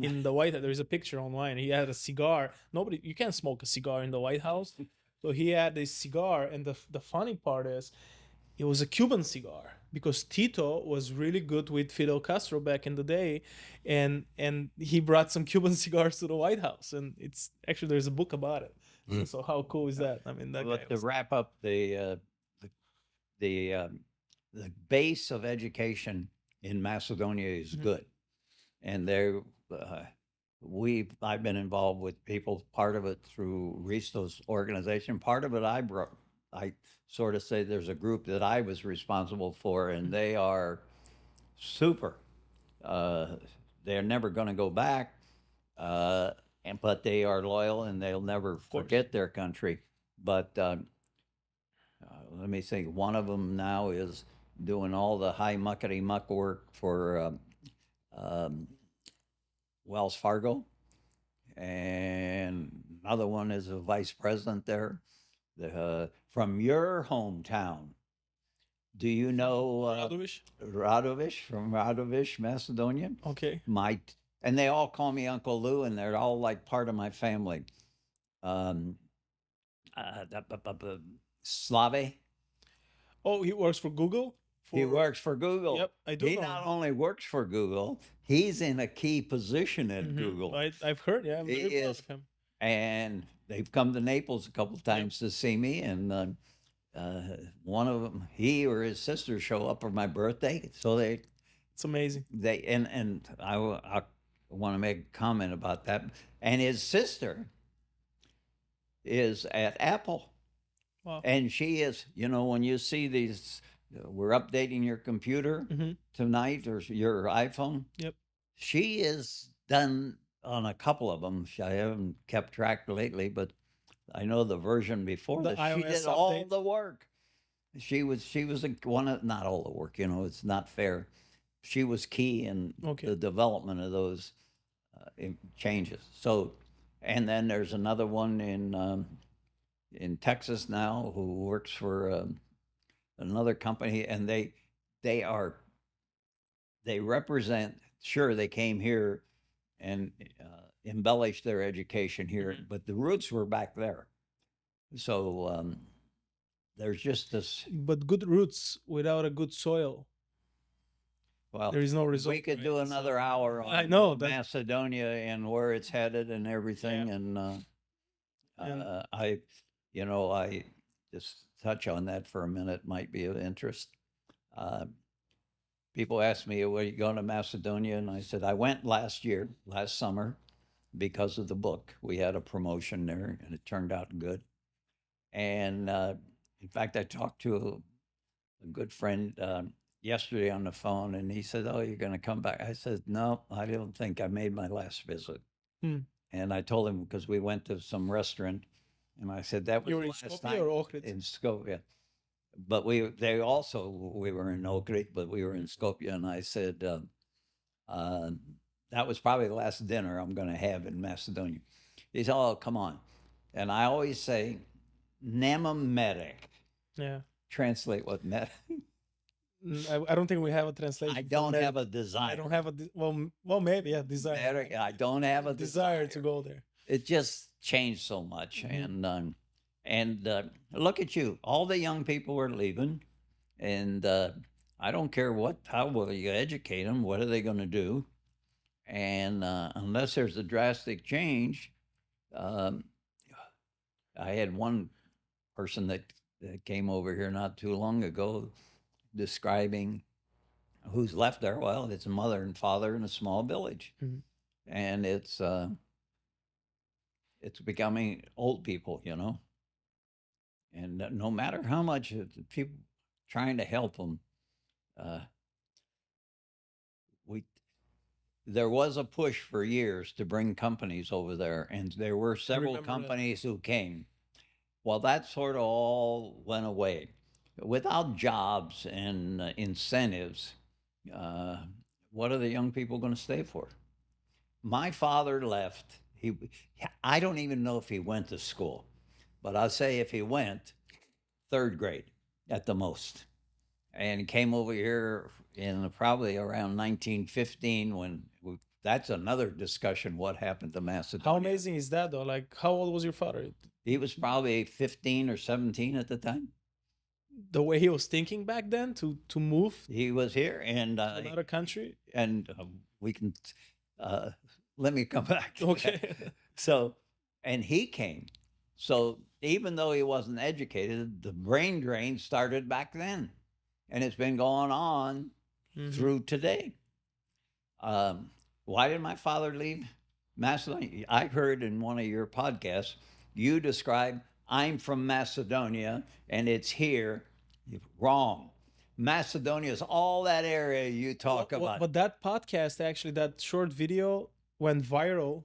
in the White House. There's a picture online. He had a cigar. You can't smoke a cigar in the White House. So he had this cigar, and the funny part is, it was a Cuban cigar because Tito was really good with Fidel Castro back in the day, and he brought some Cuban cigars to the White House, and it's actually there's a book about it. So how cool is that? I mean, that guy But to was wrap up the the base of education in Macedonia is good, and there I've been involved with people. Part of it through Risto's organization. Part of it I sort of say there's a group that I was responsible for, and they are super. Uh, they're never going to go back, but they are loyal and they'll never forget their country. But let me think. One of them now is doing all the high muckety muck work for um, Wells Fargo, and another one is a vice president there. From your hometown, do you know Radovish from Radovish, Macedonia? Okay. And they all call me Uncle Lou, and they're all like part of my family. Um, Slave. Oh, he works for Google. He works for Google. Yep, I do He know not him. only works for Google, he's in a key position at Google. I've heard. Yeah, I'm He very proud is. of him. And they've come to Naples a couple times to see me, and one of them, he or his sister, show up for my birthday. So It's amazing. and I want to make a comment about that. And his sister is at Apple. Wow. And she is, when you see these, we're updating your computer tonight or your iPhone. Yep. She is done on a couple of them. I haven't kept track lately, but I know the version before The that. She iOS did all update. the work. She was one of, not all the work. It's not fair. She was key in the development of those changes. So, and then there's another one in Texas now who works for another company, and they represent. Sure, they came here and embellished their education here, but the roots were back there. So there's just this. But good roots without a good soil. Well, there is no result. We could do another hour on I know Macedonia and where it's headed and everything, and I just touch on that for a minute might be of interest. People ask me, "Are you going to Macedonia?" And I said, "I went last summer, because of the book. We had a promotion there, and it turned out good. And in fact, I talked to a good friend yesterday on the phone, and he said, "Oh, you're going to come back?" I said, "No, I don't think I made my last visit." And I told him, because we went to some restaurant, and I said, "That was you were in last Skopje night or Ohrid? in Skopje." But we were in Ohrid, but we were in Skopje, and I said, that was probably the last dinner I'm going to have in Macedonia. He said, "Oh, come on." And I always say, "Nema medic." Yeah. Translate what med. I don't think we have a translation. I don't have a desire. I don't have well, maybe, yeah, desire. Medic, I don't have a desire to go there. It just changed so much. And look at you. All the young people are leaving. And I don't care how will you educate them, what are they going to do? And unless there's a drastic change, I had one person that came over here not too long ago describing who's left there. Well, it's a mother and father in a small village. And it's becoming old people, and no matter how much people trying to help them, there was a push for years to bring companies over there, and there were several companies who came. Well, that sort of all went away. Without jobs and incentives, what are the young people going to stay for? My father left. I don't even know if he went to school, but I'll say if he went, third grade at the most. And he came over here in probably around 1915 when that's another discussion, what happened to Macedonia. How amazing is that, though? Like, how old was your father? He was probably 15 or 17 at the time. the way he was thinking back then to move He was here, and to another country. we can uh, let me come back to that. Okay. So, and he came. So even though he wasn't educated, the brain drain started back then, and it's been going on Mhm. through today. Why did my father leave Macedonia? I heard in one of your podcasts you describe, I'm from Macedonia and it's here. Wrong. Macedonia is all that area you talk about. But that podcast, actually, that short video went viral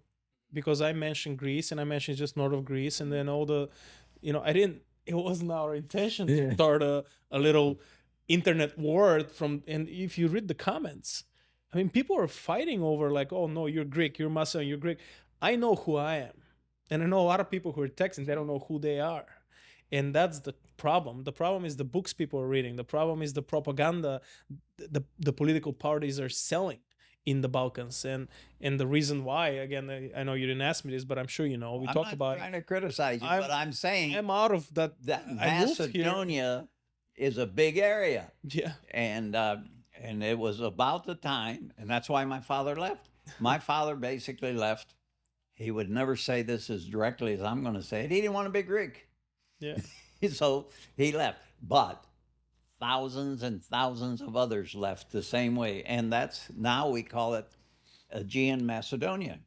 because I mentioned Greece and I mentioned just north of Greece, and then all the, I didn't. It wasn't our intention to start a little internet war from. And if you read the comments, I mean, people are fighting over like, oh no, you're Greek, you're Macedonian, you're Greek. I know who I am, and I know a lot of people who are texting. They don't know who they are. And that's the problem. The problem is the books people are reading. The problem is the propaganda the political parties are selling in the Balkans. And the reason why, again, I know you didn't ask me this, but I'm sure you know. We I'm talked not about trying to criticize you, but I'm saying I'm out of that. that I moved here. Macedonia is a big area. Yeah. And it was about the time, and that's why my father left. My father basically left. He would never say this as directly as I'm going to say it. He didn't want to be Greek. Yeah. So he left. But thousands and thousands of others left the same way. And that's now we call it Aegean Macedonia.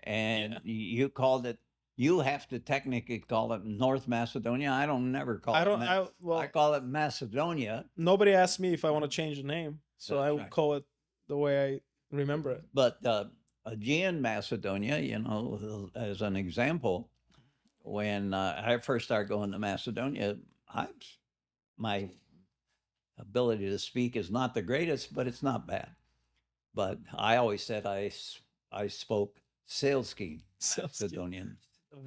And you called it, you have to technically call it North Macedonia. I don't never call I call it Macedonia. Nobody asked me if I want to change the name, so That's I would right. call it the way I remember it. But Aegean Macedonia, as an example, when I first started going to Macedonia, my ability to speak is not the greatest, but it's not bad. But I always said I spoke Saleski Macedonian.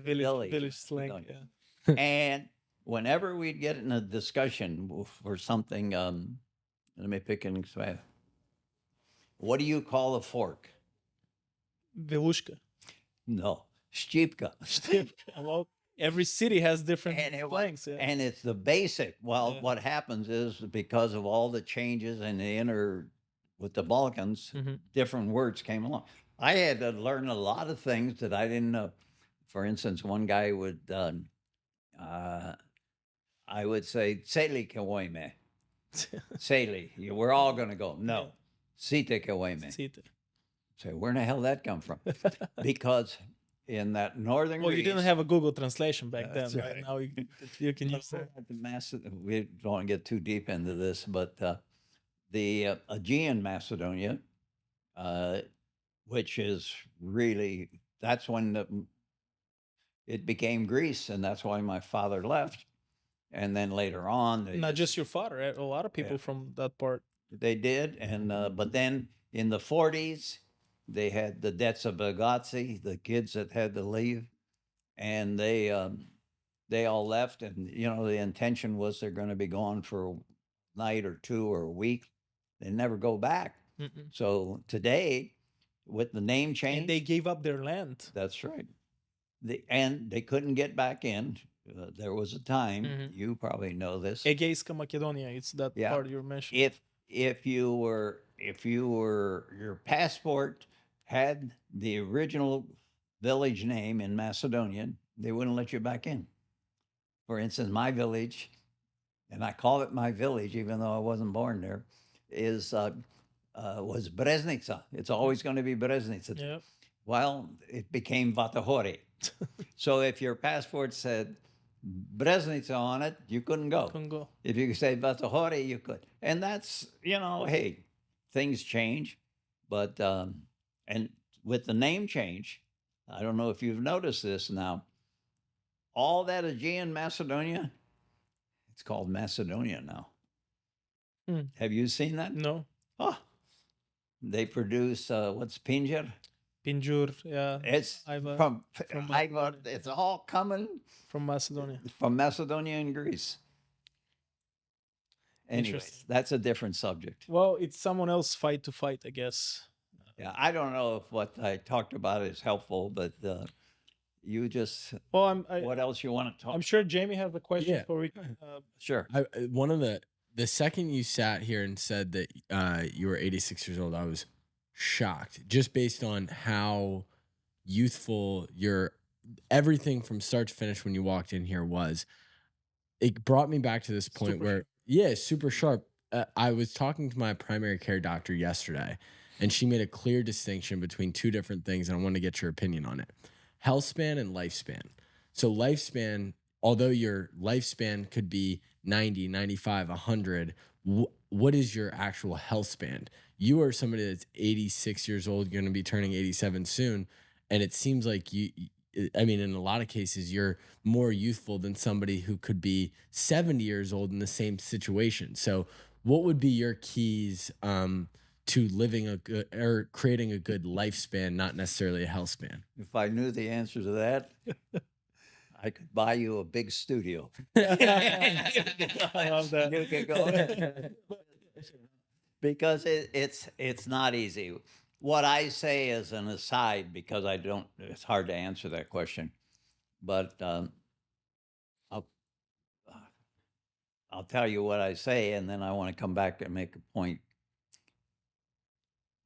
Village slang. Macedonian. Yeah. And whenever we'd get in a discussion for something, let me pick an example. What do you call a fork? Velushka. No, Stipka. Well, every city has different slangs. Yeah. And it's the basic. Well, Yeah. what happens is because of all the changes in the with the Balkans, Mhm. different words came along. I had to learn a lot of things that I didn't know. For instance, one guy would, I would say, "Celi kawaime." Celi, we're all going to go. No, "Site kawaime." Sita. Say, where in the hell that come from? Because in that northern Well, you didn't Greece- have a Google translation back then, That's right? right. Now you can use that. We don't want to get too deep into this, but the Aegean Macedonia, which is really, that's when it became Greece, and that's why my father left. And then later on, Not just your father, right? A lot of people from that part. they did, and but then in the 40s, they had the debts of Bogazzi, the kids that had to leave, and they all left, and the intention was they're going to be gone for a night or two or a week. They never go back. Mm-mm. So today, with the name change, And they gave up their land. that's right. And they couldn't get back in. There was a time, Mhm. you probably know this. Egeiska Macedonia, it's that Yeah. part you're mentioning. If you were your passport had the original village name in Macedonian, they wouldn't let you back in. For instance, my village, and I call it my village even though I wasn't born there, was Breznica. It's always going to be Breznica. Yeah. Well, it became Vatahori. So if your passport said Breznica on it, you couldn't go. Couldn't go. If you say Vatahori, you could. And that's, hey, things change. But, and with the name change, I don't know if you've noticed this now, all that Aegean Macedonia, it's called Macedonia now. Hmm. Have you seen that? No. Oh, they produce, what's Pinjer? Pinjur, yeah. It's Iva, from Macedonia. it's all coming From Macedonia. from Macedonia and Greece. Anyways, Interesting. that's a different subject. Well, it's someone else's fight to fight, I guess. Yeah, I don't know if what I talked about is helpful, but You just, Well, what else you want to talk? I'm sure Jamie has a question Yeah. for we. Sure. One of the second you sat here and said that you were 86 years old, I was shocked just based on how youthful your everything from start to finish when you walked in here was. It brought me back to this point Super where, sharp. yeah, super sharp. I was talking to my primary care doctor yesterday, and she made a clear distinction between two different things, and I want to get your opinion on it: health span and lifespan. So, lifespan, although your lifespan could be 90, 95, 100, what is your actual health span? You are somebody that's 86 years old, you're going to be turning 87 soon, and it seems like I mean, in a lot of cases, you're more youthful than somebody who could be 70 years old in the same situation. So, what would be your keys to living a good or creating a good lifespan, not necessarily a health span? If I knew the answer to that, I could buy you a big studio. I love that. You could go because it's not easy. What I say as an aside, because I don't, it's hard to answer that question, but I'll I'll tell you what I say, and then I want to come back and make a point.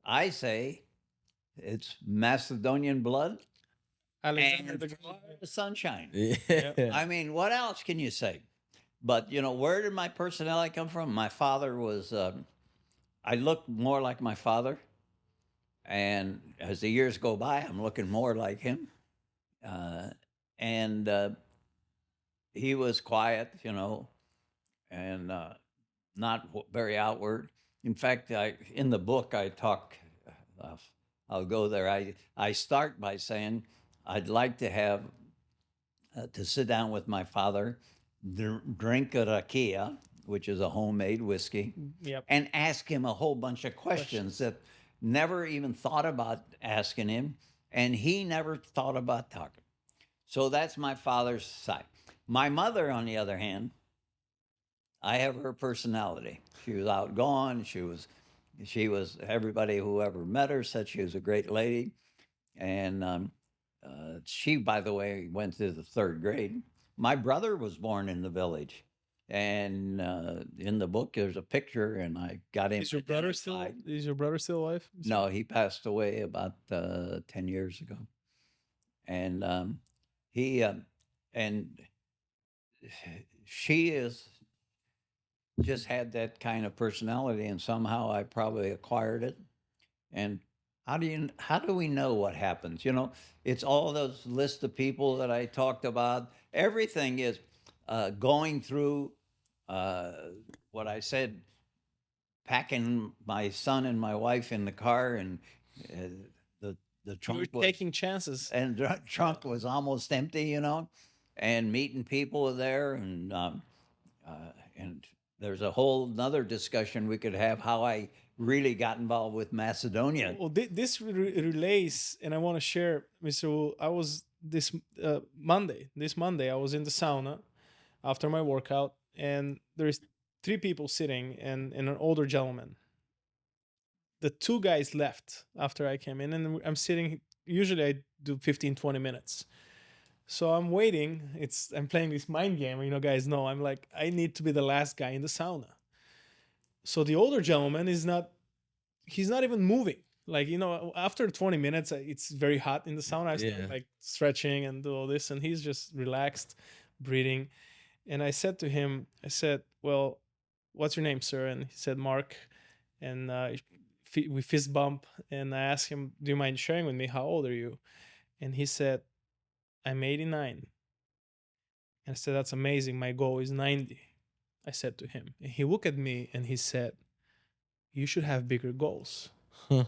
I say it's Macedonian blood Alexander and the from Great. the sunshine. Yeah. I mean, what else can you say? But you know, where did my personality come from? My father was. I look more like my father, and as the years go by, I'm looking more like him. Uh, and he was quiet, you know, and not very outward. In fact, in the book I talk. Uh, I'll go there. I start by saying I'd like to have to sit down with my father, drink a rakia, which is a homemade whiskey, Yep. and ask him a whole bunch of questions that never even thought about asking him, and he never thought about talking. So that's my father's side. My mother, on the other hand, I have her personality. She was outgoing. She was everybody who ever met her said she was a great lady, and she, by the way, went to the third grade. My brother was born in the village, and in the book there's a picture, and I got him. Is your brother still? identified. Is your brother still alive? No, he passed away about 10 years ago, and he and she is just had that kind of personality, and somehow I probably acquired it. And how do we know what happens? You know, it's all those list of people that I talked about. Everything is going through uh, what I said, packing my son and my wife in the car, and uh, the the You were trunk was taking chances. and the trunk was almost empty, you know, and meeting people there, and there's a whole another discussion we could have how I really got involved with Macedonia. Well, this relates, and I want to share, Mr. Wu. I was this Monday, I was in the sauna after my workout, and there's three people sitting and an older gentleman. The two guys left after I came in, and I'm sitting. Usually, I do 15, 20 minutes. So I'm waiting. I'm playing this mind game. You know, guys know I'm like, I need to be the last guy in the sauna. So the older gentleman he's not even moving. Like, you know, after 20 minutes, it's very hot in the sauna. I start Yeah. like stretching and do all this, and he's just relaxed, breathing. And I said to him, I said, well, what's your name, sir? And he said, Mark. And we fist bump. And I asked him, do you mind sharing with me? How old are you? And he said, I'm 89. And I said, that's amazing. My goal is 90. I said to him. And he looked at me and he said, you should have bigger goals. Huh.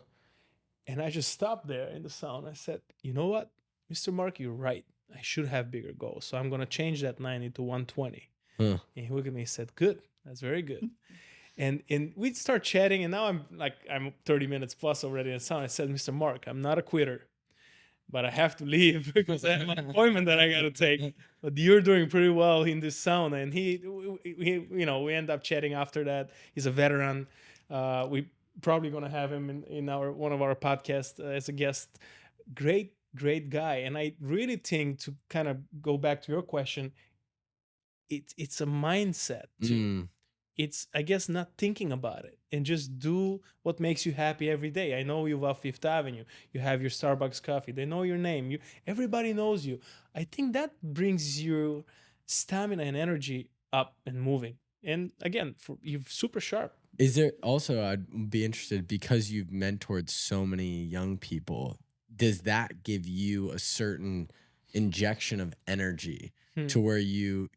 And I just stopped there in the sound. I said, you know what, Mr. Mark, you're right. I should have bigger goals. So I'm going to change that 90 to 120. Huh. And he looked at me and said, good. That's very good. And we'd start chatting. And now I'm 30 minutes plus already in the sound. I said, Mr. Mark, I'm not a quitter, but I have to leave because I have an appointment that I got to take. But you're doing pretty well in this sauna. And we end up chatting after that. He's a veteran. We probably going to have him in one of our podcasts as a guest. Great great guy. And I really think, to kind of go back to your question, it's a mindset too. Mm. It's, I guess, not thinking about it and just do what makes you happy every day. I know you love Fifth Avenue. You have your Starbucks coffee. They know your name. Everybody knows you. I think that brings your stamina and energy up and moving. And again, you're super sharp. Is there also, I'd be interested, because you've mentored so many young people, does that give you a certain injection of energy to where you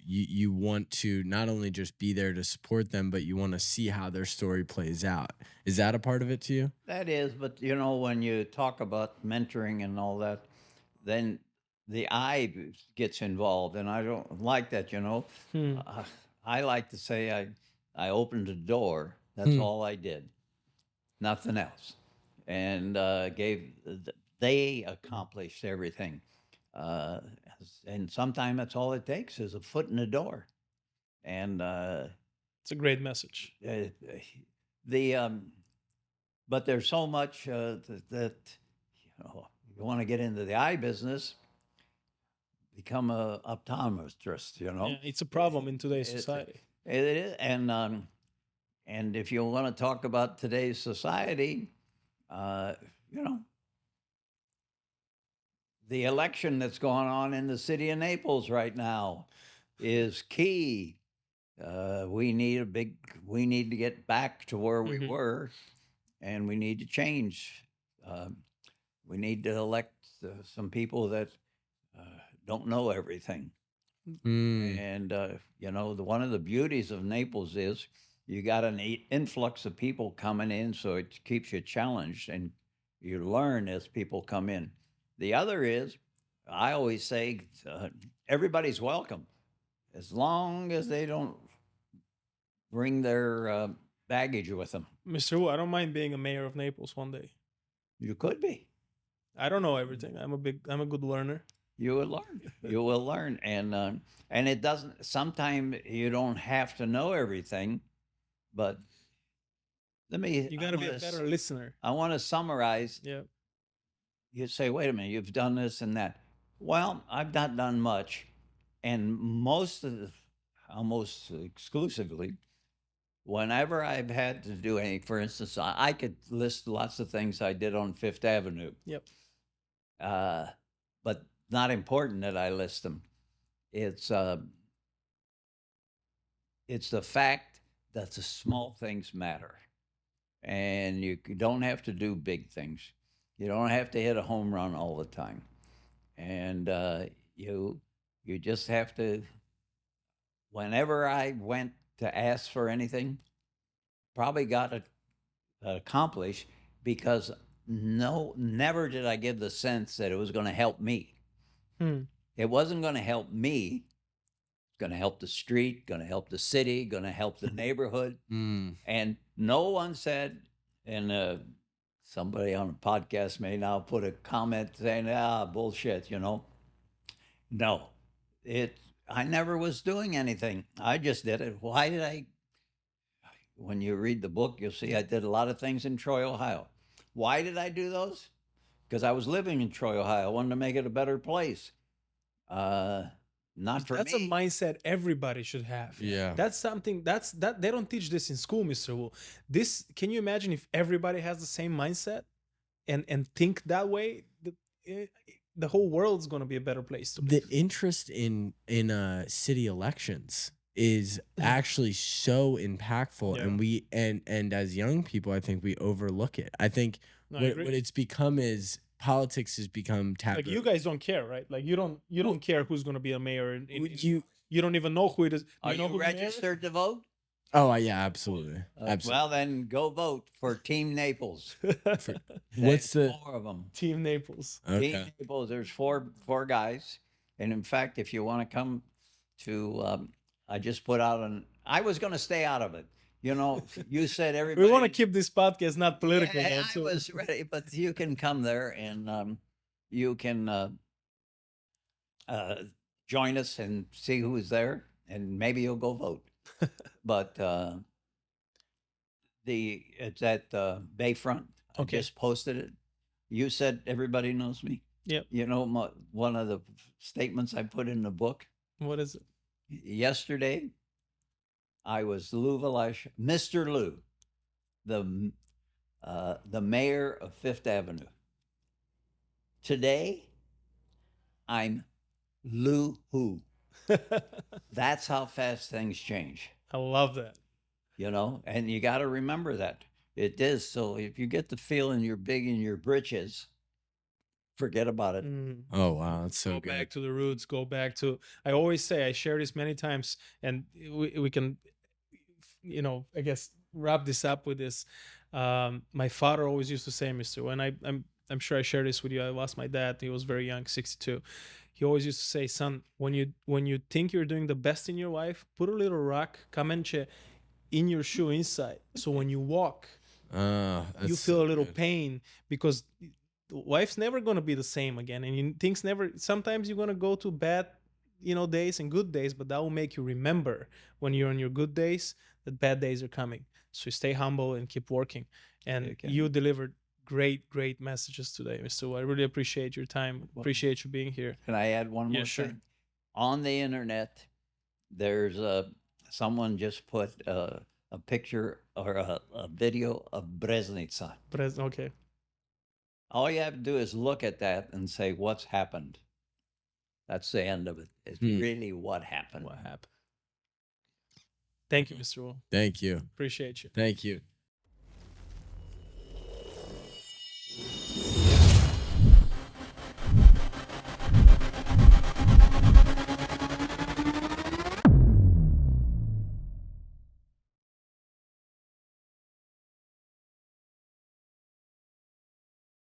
want to not only just be there to support them, but you want to see how their story plays out? Is that a part of it to you? That is, but when you talk about mentoring and all that, then the I gets involved, and I don't like that. I like to say I opened a door. That's all I did, nothing else, and they accomplished everything. Uh, and sometimes that's all it takes is a foot in the door, and It's a great message. the but there's so much that you want to get into the eye business, become a optometrist. Yeah, it's a problem in today's society. It is, and if you want to talk about today's society, uh, you know, the election that's going on in the city of Naples right now is key. We need to get back to where we were, and we need to change. We need to elect some people that don't know everything. And one of the beauties of Naples is you got an influx of people coming in, so it keeps you challenged and you learn as people come in. The other is, I always say, everybody's welcome, as long as they don't bring their baggage with them. Mr. Wu, I don't mind being a mayor of Naples one day. You could be. I don't know everything. I'm a good learner. You will learn. You will learn, and it doesn't. Sometimes you don't have to know everything, but You got to be a better listener. I want to summarize. Yeah. You say, wait a minute, you've done this and that. Well, I've not done much, and almost exclusively, whenever I've had to do anything, for instance, I could list lots of things I did on Fifth Avenue. Yep. But not important that I list them. It's the fact that the small things matter, and you don't have to do big things. You don't have to hit a home run all the time, and you just have to. Whenever I went to ask for anything, probably got it accomplished, because never did I give the sense that it was going to help me. It wasn't going to help me. It's going to help the street, going to help the city, going to help the neighborhood. And no one said, and somebody on a podcast may now put a comment saying, bullshit, No, I never was doing anything. I just did it. Why did I? When you read the book, you'll see I did a lot of things in Troy, Ohio. Why did I do those? Because I was living in Troy, Ohio. I wanted to make it a better place. Not for That's me. a mindset everybody should have. Yeah. That's something that they don't teach this in school, Mr. Wu. Can you imagine if everybody has the same mindset and think that way? The whole world's going to be a better place to live. The interest in city elections is actually so impactful, Yeah. and we and as young people, I think we overlook it. I think No, I what agree. it's become is politics has become taboo. Like, you guys don't care, right? Like, you don't care who's going to be a mayor. You don't even know who it is. Are know you who the mayor is? registered to vote? Oh yeah, absolutely. Absolutely. Well, then go vote for Team Naples. What's There's the 4 of them? Team Naples? okay? Team Naples. There's four guys, and in fact, if you want to come to, I just put out I was going to stay out of it. You said everybody. We want to keep this podcast not political. Yeah, though, I too. was ready, but you can come there and you can join us and see who's there, and maybe you'll go vote. But it's at Bayfront. I Okay. just posted it. You said everybody knows me. Yep. You know, one of the statements I put in the book What is it? yesterday, I was Lou Vlasho, Mr. Lou, the mayor of Fifth Avenue. Today, I'm Lou Who. That's how fast things change, I love that. you know, and you got to remember that. It is. So if you get the feeling you're big in your britches, forget about it. Mm. Oh wow, that's so Go good. back to the roots. Go back to. I always say, I share this many times, and we can, you know, I guess wrap this up with this. My father always used to say, Mister, when I'm sure I share this with you. I lost my dad. He was very young, 62. He always used to say, son, when you think you're doing the best in your life, put a little rock, kamenče, in your shoe inside. So when you walk, you feel a little pain, because life's never going to be the same again, and things never, sometimes you're going to go to bad, you know, days and good days, but that will make you remember when you're on your good days that bad days are coming. So stay humble and keep working. And Okay. you delivered great messages today, Mr. Wu. I really appreciate your time. Appreciate you being here. Can I add one more sure. thing? On the internet, there's someone just put a picture or a video of Breznica. Okay. All you have to do is look at that and say, what's happened? That's the end of it. It's really what happened. What happened? Thank you, Mr. Wu. Thank you. Appreciate you. Thank you.